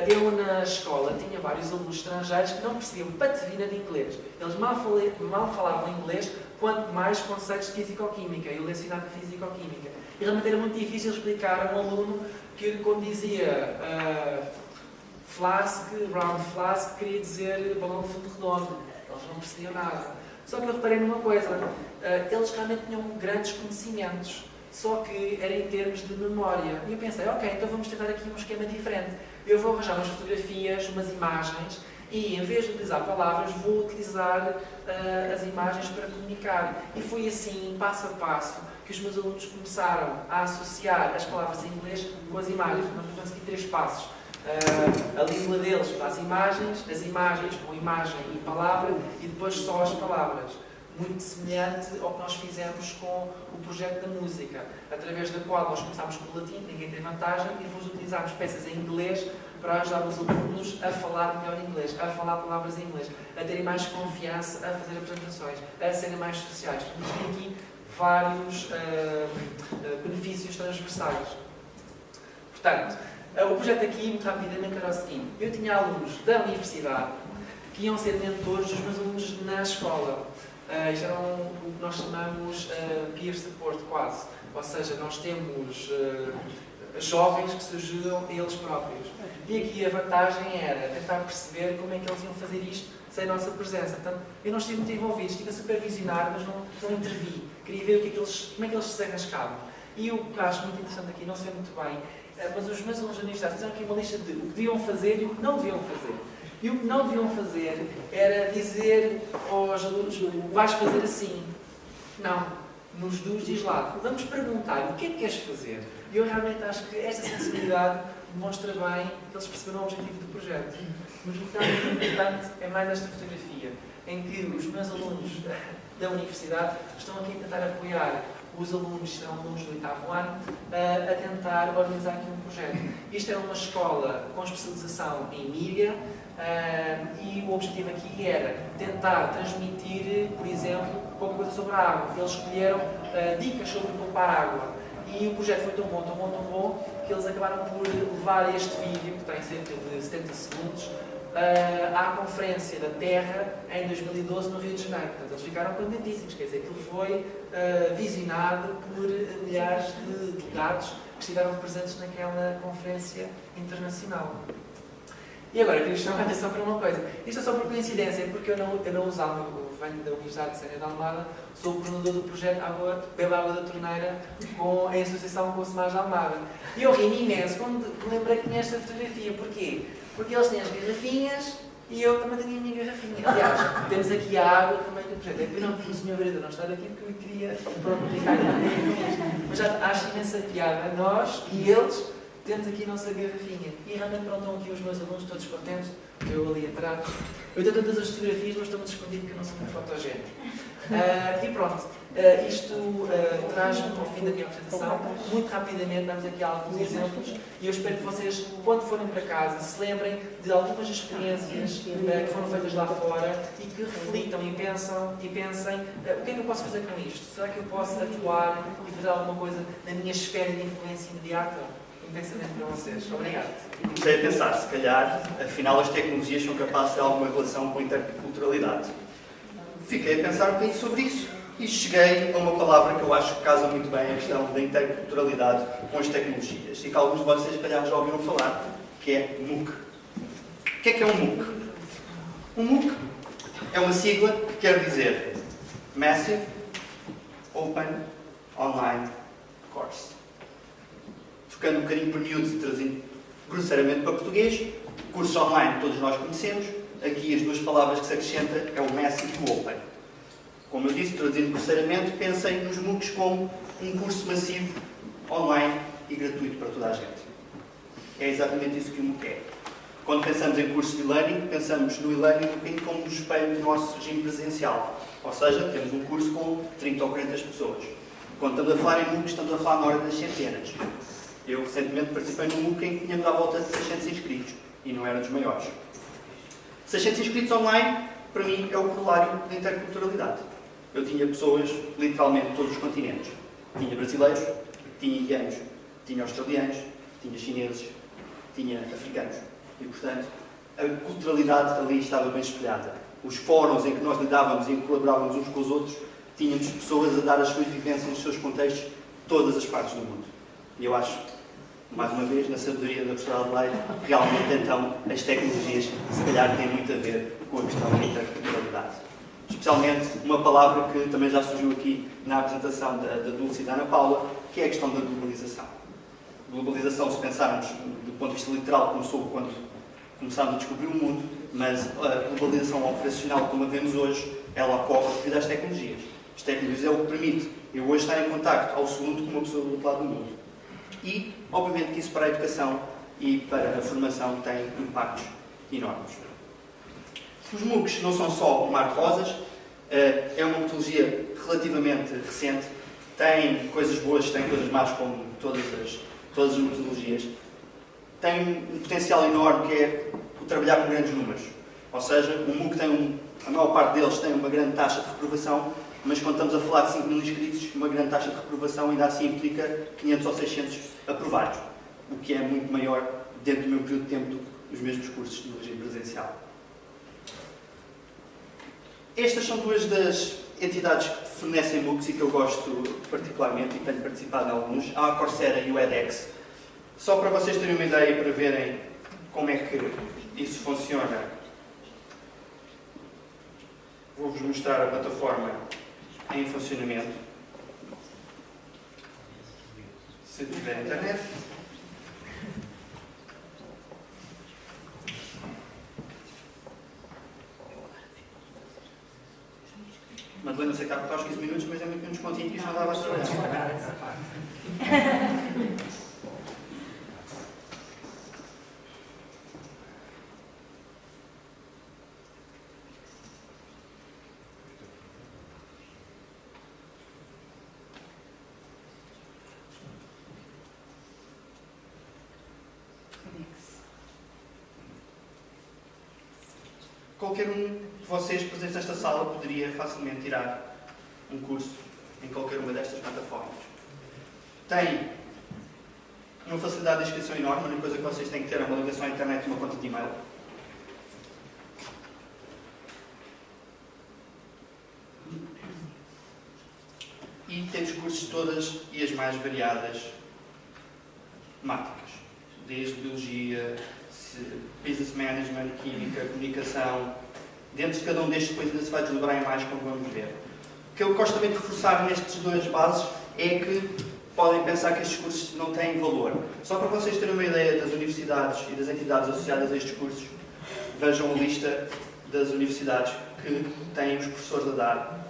Eu na escola tinha vários alunos estrangeiros que não percebiam patavina de inglês. Eles mal falavam inglês, quanto mais conceitos de físico-química. Eu lecionava físico-química. E realmente era muito difícil explicar a um aluno que quando dizia flask, round flask, queria dizer balão de fundo redondo. Eles não percebiam nada. Só que eu reparei numa coisa, eles realmente tinham grandes conhecimentos. só que era em termos de memória. E eu pensei, ok, então vamos tentar aqui um esquema diferente. Eu vou arranjar umas fotografias, umas imagens, e em vez de utilizar palavras, vou utilizar as imagens para comunicar. E foi assim, passo a passo, que os meus alunos começaram a associar as palavras em inglês com as imagens. Nós temos aqui 3 passos. A língua deles para as imagens com imagem e palavra, e depois só as palavras. Muito semelhante ao que nós fizemos com o projeto da música, através da qual nós começámos com o latim, ninguém tem vantagem, e depois utilizámos peças em inglês para ajudar os alunos a falar melhor inglês, a falar palavras em inglês, a terem mais confiança, a fazer apresentações, a serem mais sociais. Portanto, tem aqui vários benefícios transversais. Portanto, o projeto aqui, muito rapidamente, era o seguinte. Eu tinha alunos da universidade que iam ser mentores dos meus alunos na escola. Isto era o que nós chamamos peer support, quase. Ou seja, nós temos jovens que se ajudam a eles próprios. E aqui a vantagem era tentar perceber como é que eles iam fazer isto sem a nossa presença. Portanto, eu não estive muito envolvido, estive a supervisionar, mas não intervi. Queria ver como é que eles se arriscavam. E o que acho muito interessante aqui, não se vê muito bem, mas os meus alunos da universidade fizeram aqui uma lista de o que deviam fazer e o que não deviam fazer. E o que não deviam fazer era dizer aos alunos, vais fazer assim. Não. Nos dos diz lá, vamos perguntar o que é que queres fazer. E eu realmente acho que esta sensibilidade demonstra bem que eles perceberam o objetivo do projeto. Mas o que é muito importante é mais esta fotografia, em que os meus alunos da universidade estão aqui a tentar apoiar os alunos, que serão alunos do 8º ano, a tentar organizar aqui um projeto. Isto é uma escola com especialização em mídia, e o objetivo aqui era tentar transmitir, por exemplo, qualquer coisa sobre a água. Eles escolheram dicas sobre poupar água. E o projeto foi tão bom, que eles acabaram por levar este vídeo, que tem cerca de 70 segundos, à Conferência da Terra em 2012 no Rio de Janeiro. Portanto, eles ficaram contentíssimos, quer dizer, aquilo foi visionado por milhares de delegados que estiveram presentes naquela conferência internacional. E agora, queria chamar a atenção para uma coisa. Isto é só por coincidência, porque eu não usava, eu venho da Universidade de Sena de Almada, sou o coordenador do projeto Beba Água da Torneira, em associação com o Semar de Almada. E eu ri-me imenso quando me lembrei que tinha esta fotografia. Porquê? Porque eles têm as garrafinhas e eu também tenho a minha garrafinha. Aliás, temos aqui a água também do projeto. É que eu não fiz o Sr. Vereador não estar aqui porque eu queria ficar aqui. Mas já acho imensa piada. Nós e eles temos aqui a nossa garrafinha. E realmente pronto, estão aqui os meus alunos todos contentes. Eu ali atrás. Eu tenho todas as fotografias, mas estou muito escondido porque eu não sou muito fotogénico. E pronto, isto traz-me ao fim da minha apresentação. Muito rapidamente damos aqui alguns exemplos e eu espero que vocês, quando forem para casa, se lembrem de algumas experiências que foram feitas lá fora e que reflitam e pensem o que é que eu posso fazer com isto? Será que eu posso atuar e fazer alguma coisa na minha esfera de influência imediata? Um pensamento para vocês. Obrigado. Comecei a pensar, se calhar, afinal as tecnologias são capazes de ter alguma relação com a interculturalidade. Fiquei a pensar um bocadinho sobre isso e cheguei a uma palavra que eu acho que casa muito bem a questão da interculturalidade com as tecnologias e que alguns de vocês, se calhar, já ouviram falar, que é MOOC. O que é um MOOC? Um MOOC é uma sigla que quer dizer Massive Open Online Course. Tocando um bocadinho por miúdos e trazendo grosseiramente para português, cursos online todos nós conhecemos. Aqui as duas palavras que se acrescenta é o Massive e o Open. Como eu disse, traduzindo grosseiramente, pensem nos MOOCs como um curso massivo, online e gratuito para toda a gente. É exatamente isso que o MOOC é. Quando pensamos em cursos de e-learning, pensamos no e-learning um bocadinho como um espelho do nosso regime presencial. Ou seja, temos um curso com 30 ou 40 pessoas. Quando estamos a falar em MOOCs, estamos a falar na ordem das centenas. Eu recentemente participei num MOOC em que tínhamos à volta de 600 inscritos e não era dos maiores. 600 inscritos online, para mim, é o corolário da interculturalidade. Eu tinha pessoas, literalmente, de todos os continentes. Tinha brasileiros, tinha indianos, tinha australianos, tinha chineses, tinha africanos. E, portanto, a culturalidade ali estava bem espelhada. Os fóruns em que nós lidávamos e em que colaborávamos uns com os outros, tínhamos pessoas a dar as suas vivências, os seus contextos, de todas as partes do mundo. E eu acho, mais uma vez, na sabedoria da professora Adelaide, realmente, então, as tecnologias, se calhar, têm muito a ver com a questão da interculturalidade. especialmente uma palavra que também já surgiu aqui na apresentação da Dulce e da Ana Paula, que é a questão da globalização. Globalização, se pensarmos do ponto de vista literal, começou quando começámos a descobrir o mundo, mas a globalização operacional, como a vemos hoje, ela ocorre devido às tecnologias. As tecnologias é o que permite eu hoje estar em contacto ao segundo com uma pessoa do outro lado do mundo. E, obviamente, que isso para a educação e para a formação tem impactos enormes. Os MOOCs não são só mar-de-rosas, é uma metodologia relativamente recente, tem coisas boas, tem coisas más, como todas as metodologias. Tem um potencial enorme que é o trabalhar com grandes números. Ou seja, o MOOC a maior parte deles tem uma grande taxa de reprovação, mas quando estamos a falar de 5 mil inscritos, uma grande taxa de reprovação ainda assim implica 500 ou 600 aprovados, o que é muito maior dentro do meu período de tempo do que os mesmos cursos do regime presencial. Estas são duas das entidades que fornecem MOOCs e que eu gosto particularmente e tenho participado em alguns. Há a Coursera e o edX. Só para vocês terem uma ideia e para verem como é que isso funciona, vou-vos mostrar a plataforma em funcionamento. Se tiver internet. Madalena, sei que há para os 15 minutos, mas é muito menos descontinho que isto não dava a trabalhar. Qualquer um de vocês presentes nesta sala poderia facilmente tirar um curso em qualquer uma destas plataformas. Tem uma facilidade de inscrição enorme, a única coisa que vocês têm que ter é uma ligação à internet e uma conta de e-mail. E temos cursos todas e as mais variadas temáticas, desde biologia, business management, química, comunicação. Dentro de cada um destes depois ainda se vai desdobrar em mais, como vamos ver. O que eu gosto também de reforçar nestes dois bases é que podem pensar que estes cursos não têm valor. Só para vocês terem uma ideia das universidades e das entidades associadas a estes cursos, vejam a lista das universidades que têm os professores a dar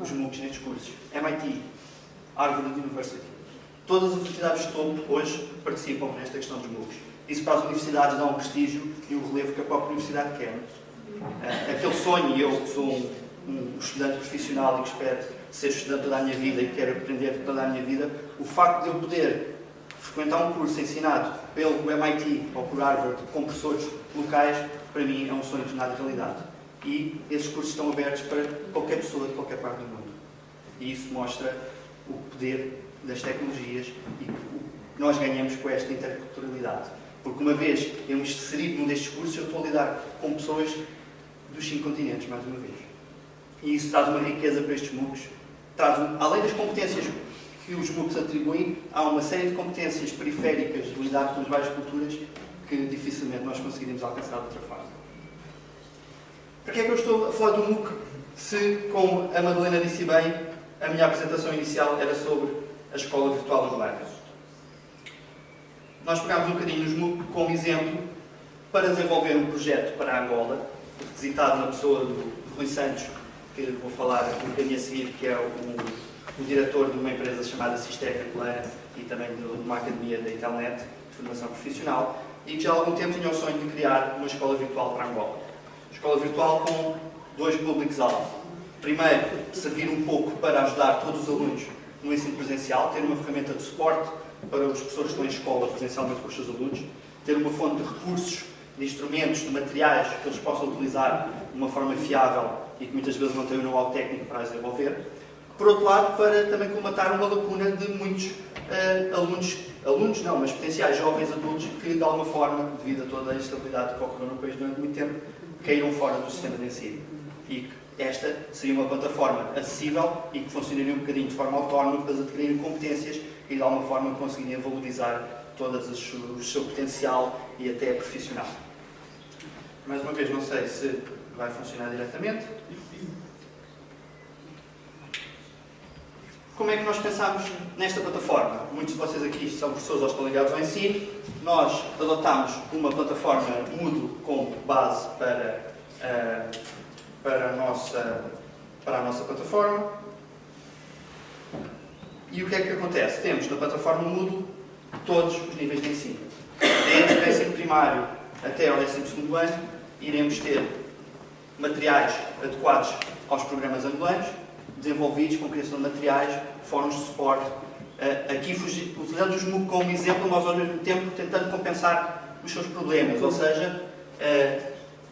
os MOOCs nestes cursos. MIT, Harvard University. Todas as universidades de topo hoje participam nesta questão dos MOOCs. Isso para as universidades dá um prestígio e um relevo que a própria universidade quer. Aquele sonho, e eu que sou um estudante profissional e que espero ser estudante toda a minha vida e quero aprender toda a minha vida, o facto de eu poder frequentar um curso ensinado pelo MIT ou por Harvard com professores locais, para mim é um sonho tornado realidade. E esses cursos estão abertos para qualquer pessoa de qualquer parte do mundo. E isso mostra o poder das tecnologias e que nós ganhamos com esta interculturalidade. Porque uma vez eu me inseri num destes cursos, eu estou a lidar com pessoas dos 5 continentes, mais uma vez. E isso traz uma riqueza para estes MOOCs. Além das competências que os MOOCs atribuem, há uma série de competências periféricas de lidar com as várias culturas que dificilmente nós conseguiremos alcançar de outra forma. Para que é que eu estou a falar do MOOC se, como a Madalena disse bem, a minha apresentação inicial era sobre a escola virtual online? Nós pegámos um bocadinho nos MOOC como exemplo para desenvolver um projeto para a Angola, requisitado na pessoa do Rui Santos, que vou falar um bocadinho a seguir, que é o diretor de uma empresa chamada Sistec Angolana e também de uma academia da internet de formação profissional, e que já há algum tempo tinha o sonho de criar uma escola virtual para a Angola. Uma escola virtual com 2 públicos-alvo. Primeiro, servir um pouco para ajudar todos os alunos no ensino presencial, ter uma ferramenta de suporte para os professores que estão em escola presencialmente com os seus alunos, ter uma fonte de recursos, de instrumentos, de materiais que eles possam utilizar de uma forma fiável e que muitas vezes não têm o know-how técnico para as desenvolver. Por outro lado, para também colmatar uma lacuna de muitos alunos não, mas potenciais jovens adultos que, de alguma forma, devido a toda a instabilidade que ocorreu no país durante muito tempo, caíram fora do sistema de ensino. E que esta seria uma plataforma acessível e que funcionaria um bocadinho de forma autónoma para eles adquirirem competências e, de alguma forma, conseguirem valorizar todo o seu potencial e até profissional. Mais uma vez, não sei se vai funcionar diretamente. Como é que nós pensamos nesta plataforma? Muitos de vocês aqui são professores ou estão ligados ao ensino. Nós adotámos uma plataforma Moodle como base para a nossa plataforma. E o que é que acontece? Temos na plataforma Moodle todos os níveis de ensino. Desde o ensino primário até ao 12º ano, iremos ter materiais adequados aos programas angolanos, desenvolvidos com criação de materiais, fóruns de suporte. Aqui, utilizando os MOOC como exemplo, nós ao mesmo tempo tentando compensar os seus problemas, ou seja,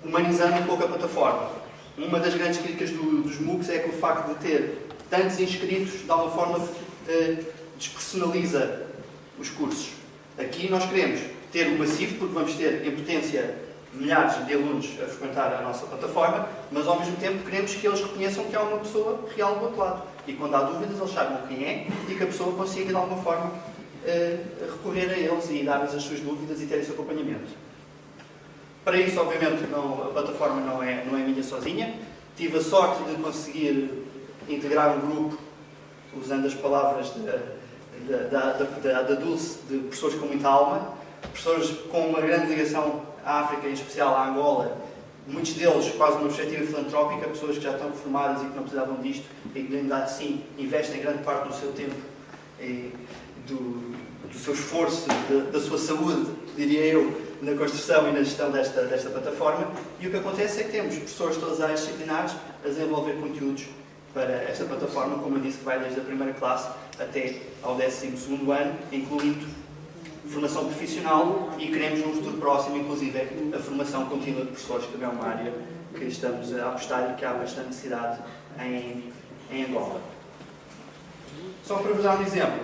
humanizando um pouco a plataforma. Uma das grandes críticas dos MOOCs é que o facto de ter tantos inscritos, de alguma forma, despersonaliza os cursos. Aqui nós queremos ter o massivo, porque vamos ter, em potência, milhares de alunos a frequentar a nossa plataforma, mas ao mesmo tempo queremos que eles reconheçam que há uma pessoa real do outro lado. E quando há dúvidas, eles saibam quem é e que a pessoa consiga, de alguma forma, recorrer a eles e dar-lhes as suas dúvidas e ter esse acompanhamento. Para isso, obviamente, a plataforma não é minha sozinha. Tive a sorte de conseguir integrar um grupo, usando as palavras da Dulce, de professores com muita alma, professores com uma grande ligação à África, em especial à Angola, muitos deles quase uma perspectiva filantrópica, pessoas que já estão formadas e que não precisavam disto e que, ainda assim, investem grande parte do seu tempo e do seu esforço, da sua saúde, diria eu, na construção e na gestão desta plataforma. E o que acontece é que temos professores de todas as áreas disciplinares a desenvolver conteúdos para esta plataforma, como eu disse, que vai desde a primeira classe até ao 12º ano, incluindo formação profissional, e queremos no futuro próximo, inclusive, a formação contínua de professores, que também é uma área que estamos a apostar e que há bastante necessidade em Angola. Só para vos dar um exemplo.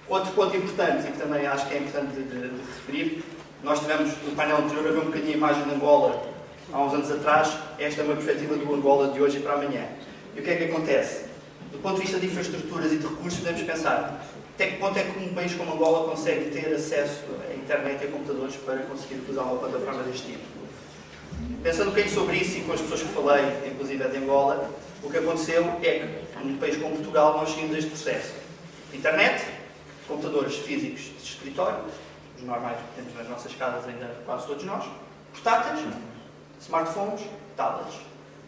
Outro ponto importante, e que também acho que é importante de referir, nós tivemos no painel anterior a ver um bocadinho a imagem de Angola há uns anos atrás. Esta é uma perspectiva do Angola de hoje e para amanhã. E o que é que acontece? Do ponto de vista de infraestruturas e de recursos, podemos pensar até que ponto é que um país como Angola consegue ter acesso à internet e a computadores para conseguir utilizar uma plataforma deste tipo. Pensando um bocadinho sobre isso e com as pessoas que falei, inclusive de Angola, o que aconteceu é que num país como Portugal nós seguimos este processo. Internet, computadores físicos de escritório, os normais que temos nas nossas casas ainda quase todos nós, portáteis, smartphones, tablets.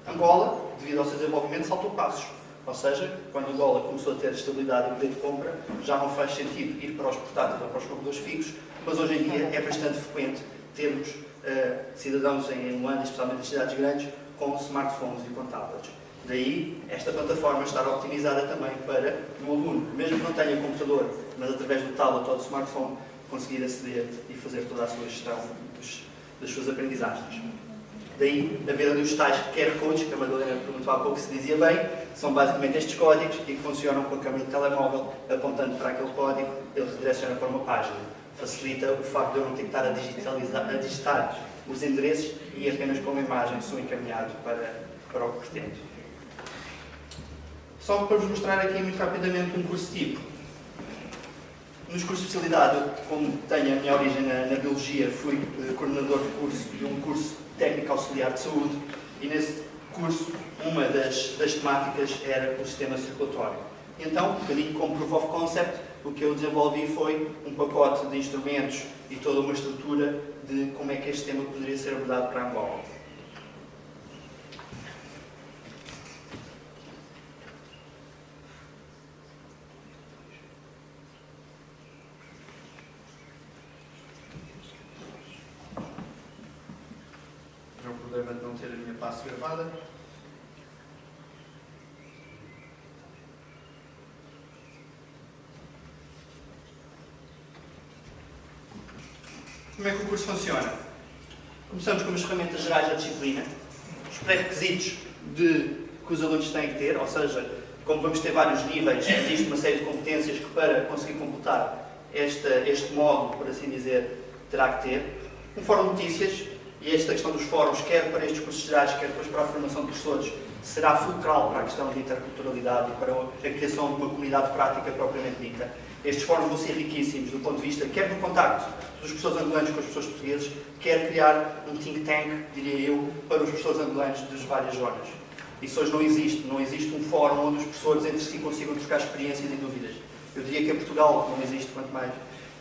Angola, devido ao seu desenvolvimento, saltou passos. Ou seja, quando Angola começou a ter estabilidade e poder de compra, já não faz sentido ir para os portáteis ou para os computadores fixos, mas hoje em dia é bastante frequente termos cidadãos em Luanda, especialmente nas cidades grandes, com smartphones e com tablets. Daí, esta plataforma estar optimizada também para um aluno, mesmo que não tenha computador, mas através do tablet ou do smartphone, conseguir aceder e fazer toda a sua gestão das suas aprendizagens. Daí, a vida dos tais QR codes, que a Madalena perguntou há pouco se dizia bem, são basicamente estes códigos e que funcionam com a câmera do telemóvel, apontando para aquele código, ele redireciona para uma página. Facilita o facto de eu não ter que estar a digitar os endereços e apenas com uma imagem sou encaminhado para o que pretendo. Só para vos mostrar aqui muito rapidamente um curso tipo. Nos cursos de especialidade, eu, como tenho a minha origem na biologia, fui coordenador de curso de um curso técnico auxiliar de saúde, e nesse curso uma das temáticas era o sistema circulatório. Então, um bocadinho como Proof of Concept, o que eu desenvolvi foi um pacote de instrumentos e toda uma estrutura de como é que este tema poderia ser abordado para Angola. O problema de não ter a minha passe gravada. Como é que o curso funciona? Começamos com as ferramentas gerais da disciplina, os pré-requisitos que os alunos têm que ter, ou seja, como vamos ter vários níveis, existe uma série de competências que para conseguir completar este módulo, por assim dizer, terá que ter. Um fórum de notícias, e esta questão dos fóruns, quer para estes cursos gerais, quer depois para a formação de professores, será fulcral para a questão de interculturalidade e para a criação de uma comunidade prática propriamente dita. Estes fóruns vão ser riquíssimos do ponto de vista, quer do contacto dos professores angolanos com as pessoas portuguesas, quer criar um think tank, diria eu, para os professores angolanos das várias zonas. Isso hoje não existe um fórum onde os professores entre si consigam trocar experiências e dúvidas. Eu diria que em Portugal não existe, quanto mais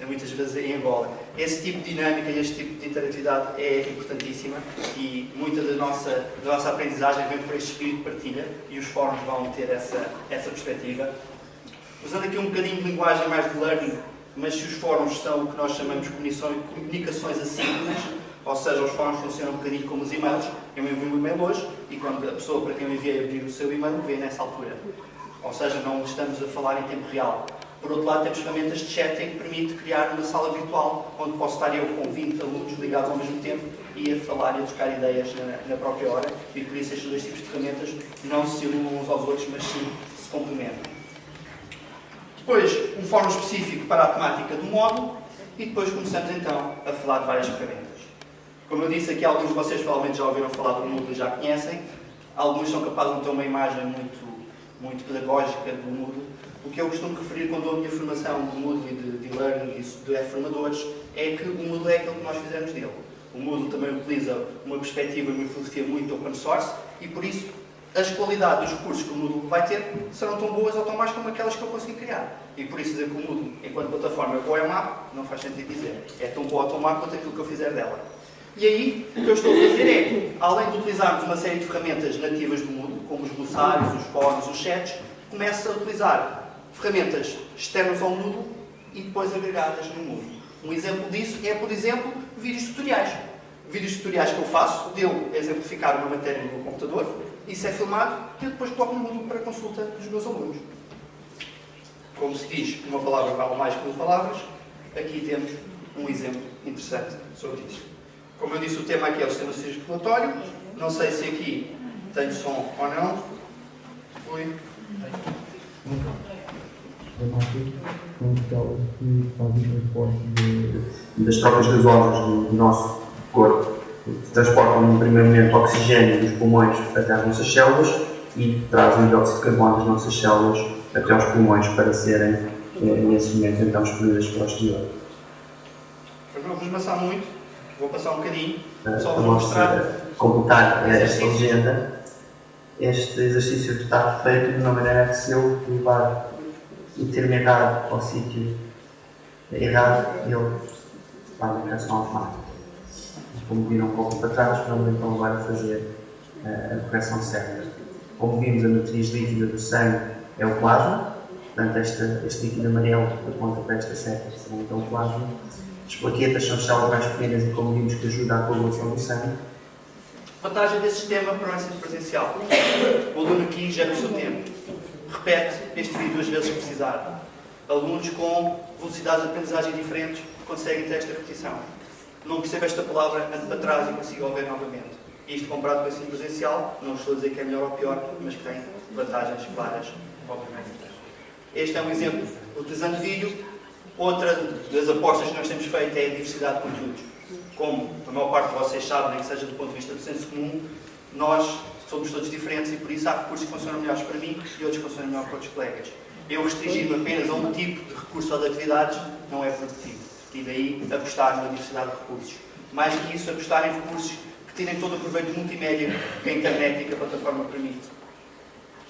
muitas vezes em Angola. Esse tipo de dinâmica e este tipo de interatividade é importantíssima e muita da nossa aprendizagem vem por este espírito de partilha e os fóruns vão ter essa perspectiva. Usando aqui um bocadinho de linguagem mais de learning, mas se os fóruns são o que nós chamamos de comunicações assíncronas, ou seja, os fóruns funcionam um bocadinho como os e-mails. Eu envio um e-mail hoje e quando a pessoa para quem eu enviei abrir o seu e-mail, vê nessa altura. Ou seja, não estamos a falar em tempo real. Por outro lado, temos ferramentas de chatting que permite criar uma sala virtual onde posso estar eu com 20 alunos ligados ao mesmo tempo e a falar e a trocar ideias na própria hora. E por isso estes dois tipos de ferramentas não se anulam uns aos outros, mas sim se complementam. Depois, um fórum específico para a temática do módulo e depois começamos então a falar de várias ferramentas. Como eu disse aqui, alguns de vocês provavelmente já ouviram falar do Moodle e já conhecem. Alguns são capazes de ter uma imagem muito pedagógica do Moodle. O que eu costumo referir quando dou a minha formação de Moodle e de learning e de formadores é que o Moodle é aquilo que nós fizemos dele. O Moodle também utiliza uma perspectiva e uma filosofia muito open source e por isso as qualidades dos recursos que o Moodle vai ter serão tão boas ou tão mais como aquelas que eu consegui criar. E por isso dizer que o Moodle, enquanto plataforma, é boa ou má, não faz sentido dizer. É tão boa ou tão má quanto aquilo que eu fizer dela. E aí, o que eu estou a fazer é, além de utilizarmos uma série de ferramentas nativas do Moodle, como os glossários, os fóruns, os chats, começo a utilizar ferramentas externas ao Moodle e depois agregadas no Moodle. Um exemplo disso é, por exemplo, vídeos tutoriais. Vídeos tutoriais que eu faço, de eu exemplificar uma matéria no meu computador, isso é filmado e eu depois coloco no Moodle para consulta dos meus alunos. Como se diz, uma palavra vale mais que 1000 palavras, aqui temos um exemplo interessante sobre isso. Como eu disse, o tema aqui é o sistema circulatório. Não sei se aqui tem som ou não. Oi. São aquelas que fazem transporte das trocas gasosas do nosso corpo. Transportam no primeiro momento oxigênio dos pulmões até às nossas células e trazem o dióxido de carbono das nossas células até aos pulmões para serem, nesse momento, então expelidas para o exterior. Não vos amassar muito, vou passar um bocadinho, só Para vos mostrar. completar esta legenda, este exercício está feito de uma maneira que se eu levar e ter-me errado ao sítio errado, ele faz a correção automática. Como viram um pouco para trás, vamos então agora fazer a correção certa. Como vimos, a matriz líquida do sangue é o plasma, portanto este líquido amarelo aponta para esta seta, que será então o plasma. As plaquetas são as células mais pequenas e, como vimos, que ajudam à coagulação do sangue. Vantagem desse sistema para o ensino presencial. O aluno aqui gera o seu tempo. Repete este vídeo 2 vezes se precisar. Alunos com velocidades de aprendizagem diferentes conseguem ter esta repetição. Não percebo esta palavra, ando para trás e consigo ouvir novamente. Isto comparado com o ensino presencial, não estou a dizer que é melhor ou pior, mas que tem vantagens claras, obviamente. Este é um exemplo utilizando vídeo. Outra das apostas que nós temos feito é a diversidade de conteúdos. Como a maior parte de vocês sabem, que seja do ponto de vista do senso comum, nós somos todos diferentes e por isso há recursos que funcionam melhores para mim e outros que funcionam melhor para outros colegas. Eu restringir-me apenas a um tipo de recurso ou de atividades não é produtivo. E daí apostar na diversidade de recursos. Mais que isso, apostar em recursos que tirem todo o proveito multimédia que a internet e que a plataforma permite.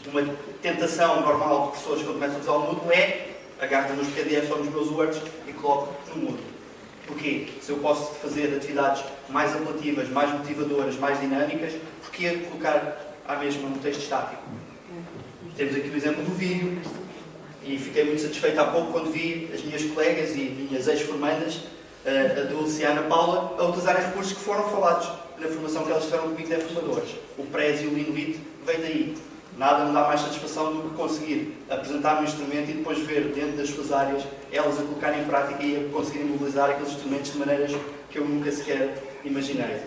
Uma tentação normal de pessoas quando começam a usar o Moodle é agarro nos PDFs ou nos meus Words e coloco no Moodle. Porquê? Se eu posso fazer atividades mais apelativas, mais motivadoras, mais dinâmicas, porquê colocar à mesma um texto estático? Temos aqui o exemplo do vídeo e fiquei muito satisfeito há pouco quando vi as minhas colegas e minhas ex-formandas, a Dulce e a Ana Paula, a utilizarem recursos que foram falados na formação que elas tiveram comigo de formadores. O Prezi e o Linuit veio daí. Nada me dá mais satisfação do que conseguir apresentar um instrumento e depois ver dentro das suas áreas elas a colocarem em prática e a conseguirem mobilizar aqueles instrumentos de maneiras que eu nunca sequer imaginei.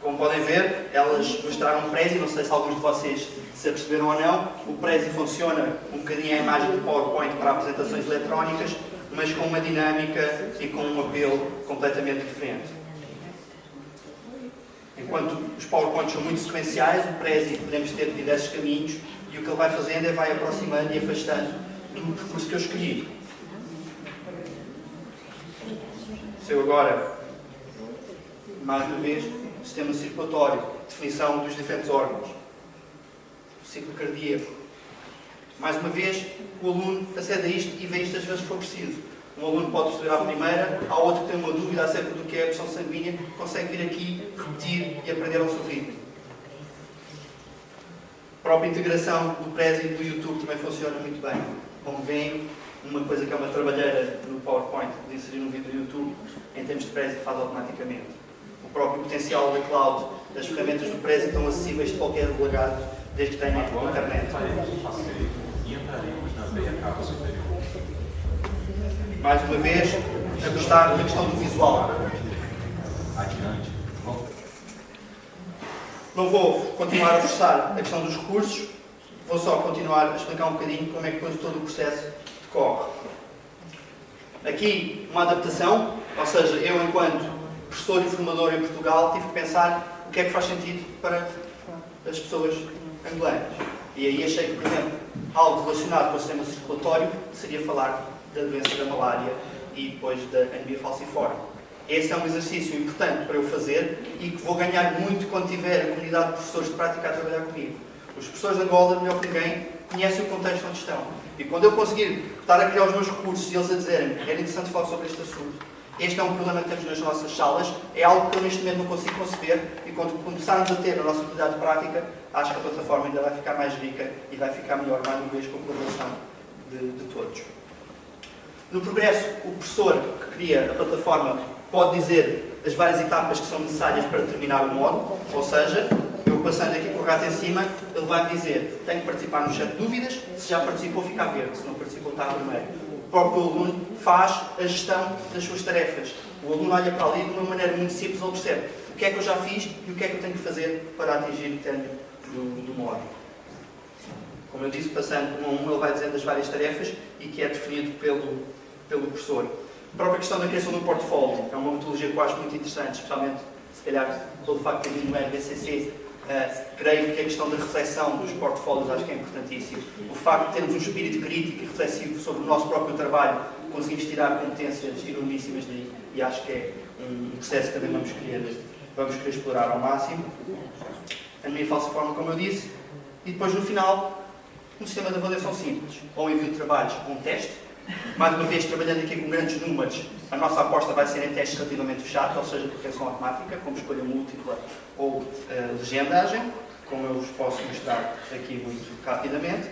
Como podem ver, elas mostraram o Prezi, não sei se alguns de vocês se aperceberam ou não. O Prezi funciona um bocadinho a imagem do PowerPoint para apresentações eletrónicas, mas com uma dinâmica e com um apelo completamente diferente. Enquanto os PowerPoints são muito sequenciais, o Prezi podemos ter diversos caminhos e o que ele vai fazendo é vai aproximando e afastando do percurso que eu escolhi. Se eu agora, mais uma vez, sistema circulatório, definição dos diferentes órgãos, ciclo cardíaco. Mais uma vez, o aluno acede a isto e vê isto às vezes que for preciso. Um aluno pode estudar à primeira, há outro que tem uma dúvida acerca do que é a pressão sanguínea, consegue vir aqui, repetir e aprender ao seu ritmo. A própria integração do Prezi e do YouTube também funciona muito bem. Como veem, uma coisa que é uma trabalheira no PowerPoint, de inserir um vídeo no YouTube, em termos de Prezi faz automaticamente. O próprio potencial da cloud, das ferramentas do Prezi estão acessíveis de qualquer delegado, desde que tenha internet. E entraremos na veia capa superior. Mais uma vez, a gostar da questão do visual. Adiante. Não vou continuar a forçar a questão dos recursos, vou só continuar a explicar um bocadinho como é que depois todo o processo decorre. Aqui, uma adaptação, ou seja, eu enquanto professor e formador em Portugal tive que pensar o que é que faz sentido para as pessoas angolanas. E aí achei que, por exemplo, algo relacionado com o sistema circulatório seria falar da doença da malária e depois da anemia falciforme. Esse é um exercício importante para eu fazer e que vou ganhar muito quando tiver a comunidade de professores de prática a trabalhar comigo. Os professores de Angola, melhor que ninguém, conhecem o contexto onde estão. E quando eu conseguir estar a criar os meus recursos e eles a dizerem era interessante falar sobre este assunto, este é um problema que temos nas nossas salas, é algo que eu neste momento não consigo conceber e quando começarmos a ter a nossa comunidade de prática, acho que a plataforma ainda vai ficar mais rica e vai ficar melhor, mais uma vez, com a colaboração de todos. No progresso, o professor que cria a plataforma pode dizer as várias etapas que são necessárias para terminar o módulo, ou seja, eu passando aqui com o rato em cima, ele vai dizer tenho que participar no chat de dúvidas, se já participou fica verde, se não participou está vermelho. O próprio aluno faz a gestão das suas tarefas. O aluno olha para ali de uma maneira muito simples, ele percebe o que é que eu já fiz e o que é que eu tenho que fazer para atingir o término do módulo. Como eu disse, passando um a um, ele vai dizendo as várias tarefas e que é definido pelo professor. A própria questão da criação do portfólio é uma metodologia que eu acho muito interessante, especialmente, se calhar, pelo facto de ter vindo no RBCC. Creio que a questão da reflexão dos portfólios acho que é importantíssimo. O facto de termos um espírito crítico e reflexivo sobre o nosso próprio trabalho, conseguimos tirar competências enormíssimas daí e acho que é um processo que também vamos querer explorar ao máximo. A minha falciforme, como eu disse, e depois no final, um sistema de avaliação simples, ou envio de trabalhos, ou um teste. Mais uma vez, trabalhando aqui com grandes números, a nossa aposta vai ser em testes relativamente fechados, ou seja, correção automática, como escolha múltipla ou legendagem, como eu vos posso mostrar aqui muito rapidamente.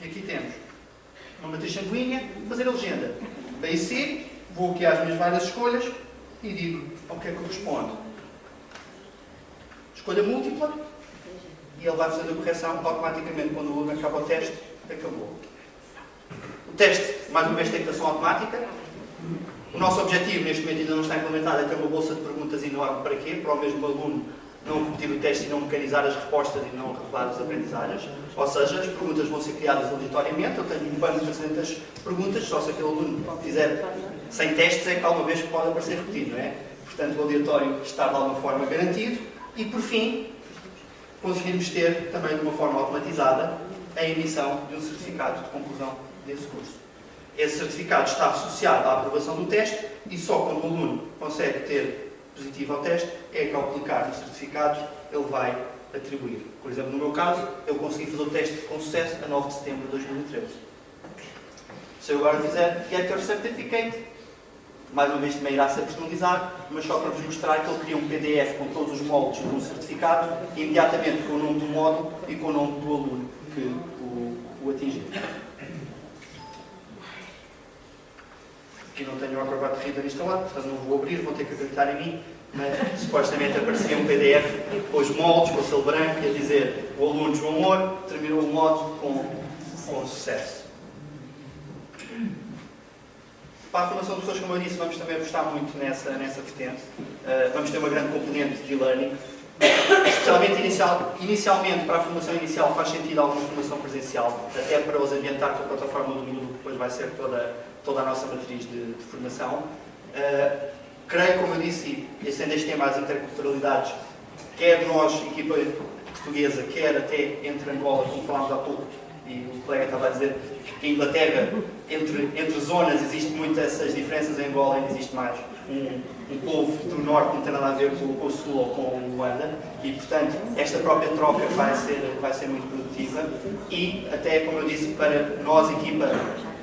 E aqui temos uma matriz sanguínea, fazer a legenda. B e C, vou aqui às minhas várias escolhas e digo ao que é que eu respondo. Escolha múltipla e ele vai fazendo a correção automaticamente quando o aluno acaba o teste, acabou. O teste, mais uma vez, tem detectação automática. O nosso objetivo, neste momento ainda não está implementado, é ter uma bolsa de perguntas enorme. Para quê? Para o mesmo aluno não repetir o teste e não mecanizar as respostas e não revelar as aprendizagens. Ou seja, as perguntas vão ser criadas aleatoriamente. Eu tenho um banco de 300 perguntas, só se aquele aluno fizer 100 testes é que alguma vez pode aparecer repetido, não é? Portanto, o aleatório está de alguma forma garantido. E, por fim, conseguirmos ter, também de uma forma automatizada, a emissão de um certificado de conclusão desse curso. Esse certificado está associado à aprovação do teste e só quando o aluno consegue ter positivo ao teste é que, ao clicar no certificado, ele vai atribuir. Por exemplo, no meu caso, eu consegui fazer o teste com sucesso a 9 de setembro de 2013. Se eu agora fizer Get Your Certificate, mais uma vez também irá ser personalizado, mas só para vos mostrar que ele cria um PDF com todos os moldes de um certificado, imediatamente com o nome do módulo e com o nome do aluno que o atingiu. Aqui não tenho o Acrobat Reader instalado, portanto não vou abrir, vão ter que acreditar em mim, mas supostamente aparecia um PDF com os moldes, com o selo branco, e a dizer o aluno João Moura terminou o módulo com sucesso. Para a formação de pessoas, como eu disse, vamos também apostar muito nessa vertente. Vamos ter uma grande componente de e-learning. Especialmente inicialmente, para a formação inicial, faz sentido alguma formação presencial, até para os ambientar com a plataforma do Moodle, que depois vai ser toda a nossa matriz de formação. Creio, como eu disse, e sendo este tema as interculturalidades, quer nós, equipa portuguesa, quer até entre Angola, como falámos há pouco, e o colega estava a dizer que a Inglaterra, entre zonas, existem muitas essas diferenças. Em Angola ainda existe mais um povo do norte que não tem nada a ver com o sul ou com o Luanda, e portanto esta própria troca vai ser muito produtiva, e até, como eu disse, para nós, equipa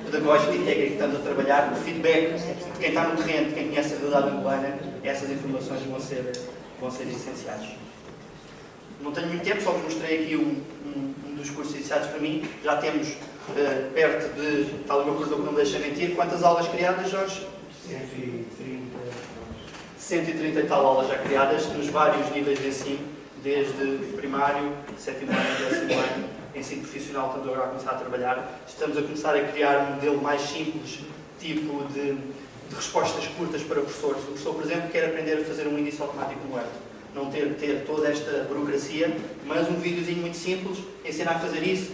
pedagógica e técnica que estamos a trabalhar, o feedback de quem está no terreno, de quem conhece a realidade angolana, essas informações vão ser essenciais. Não tenho muito tempo, só vos mostrei aqui um dos cursos iniciados para mim. Já temos perto de, tal o meu coordenador que não me deixa mentir, quantas aulas criadas, Jorge? 130 e tal aulas já criadas nos vários níveis de ensino, desde primário, 7º ano, 10º ano, ensino profissional, estamos agora a começar a trabalhar. Estamos a começar a criar um modelo mais simples, tipo de respostas curtas para professores. O professor, por exemplo, quer aprender a fazer um índice automático no Word. Não ter toda esta burocracia, mas um videozinho muito simples, ensinar a fazer isso,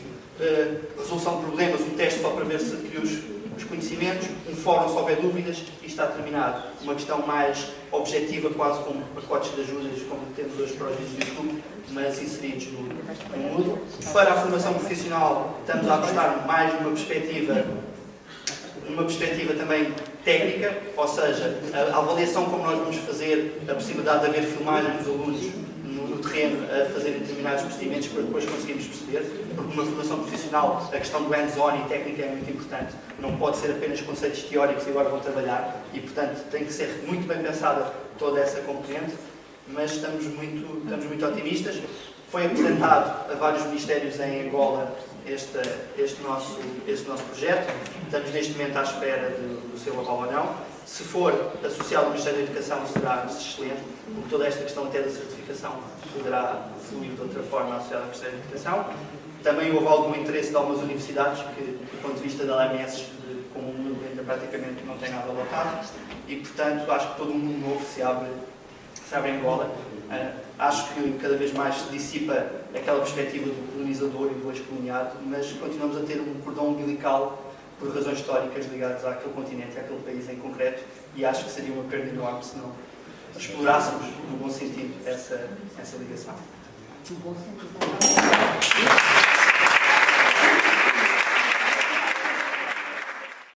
resolução de problemas, um teste só para ver se adquiriu os conhecimentos, um fórum se houver dúvidas e está terminado. Uma questão mais objetiva, quase como pacotes de ajudas, como temos hoje para os vídeos do YouTube, mas inseridos no Moodle. Para a formação profissional, estamos a apostar mais numa perspectiva também técnica, ou seja, a avaliação como nós vamos fazer, a possibilidade de haver filmagem dos alunos no terreno a fazerem determinados procedimentos para depois conseguirmos perceber, porque numa formação profissional a questão do hands-on e técnica é muito importante, não pode ser apenas conceitos teóricos e agora vão trabalhar, e portanto tem que ser muito bem pensada toda essa componente, mas estamos muito otimistas. Foi apresentado a vários ministérios em Angola este nosso projeto. Estamos neste momento à espera do seu aval ou não. Se for associado ao Ministério da Educação, será excelente, porque toda esta questão até da certificação poderá fluir de outra forma associada ao Ministério da Educação. Também houve algum interesse de algumas universidades que, do ponto de vista da LMS, como o mundo ainda praticamente não tem nada lotado, e portanto acho que todo um mundo novo se abre em Angola. Acho que cada vez mais se dissipa aquela perspectiva do colonizador e do ex-coloniado, mas continuamos a ter um cordão umbilical por razões históricas ligadas àquele continente, àquele país em concreto, e acho que seria uma perda enorme se não explorássemos, no bom sentido, essa ligação. No bom sentido.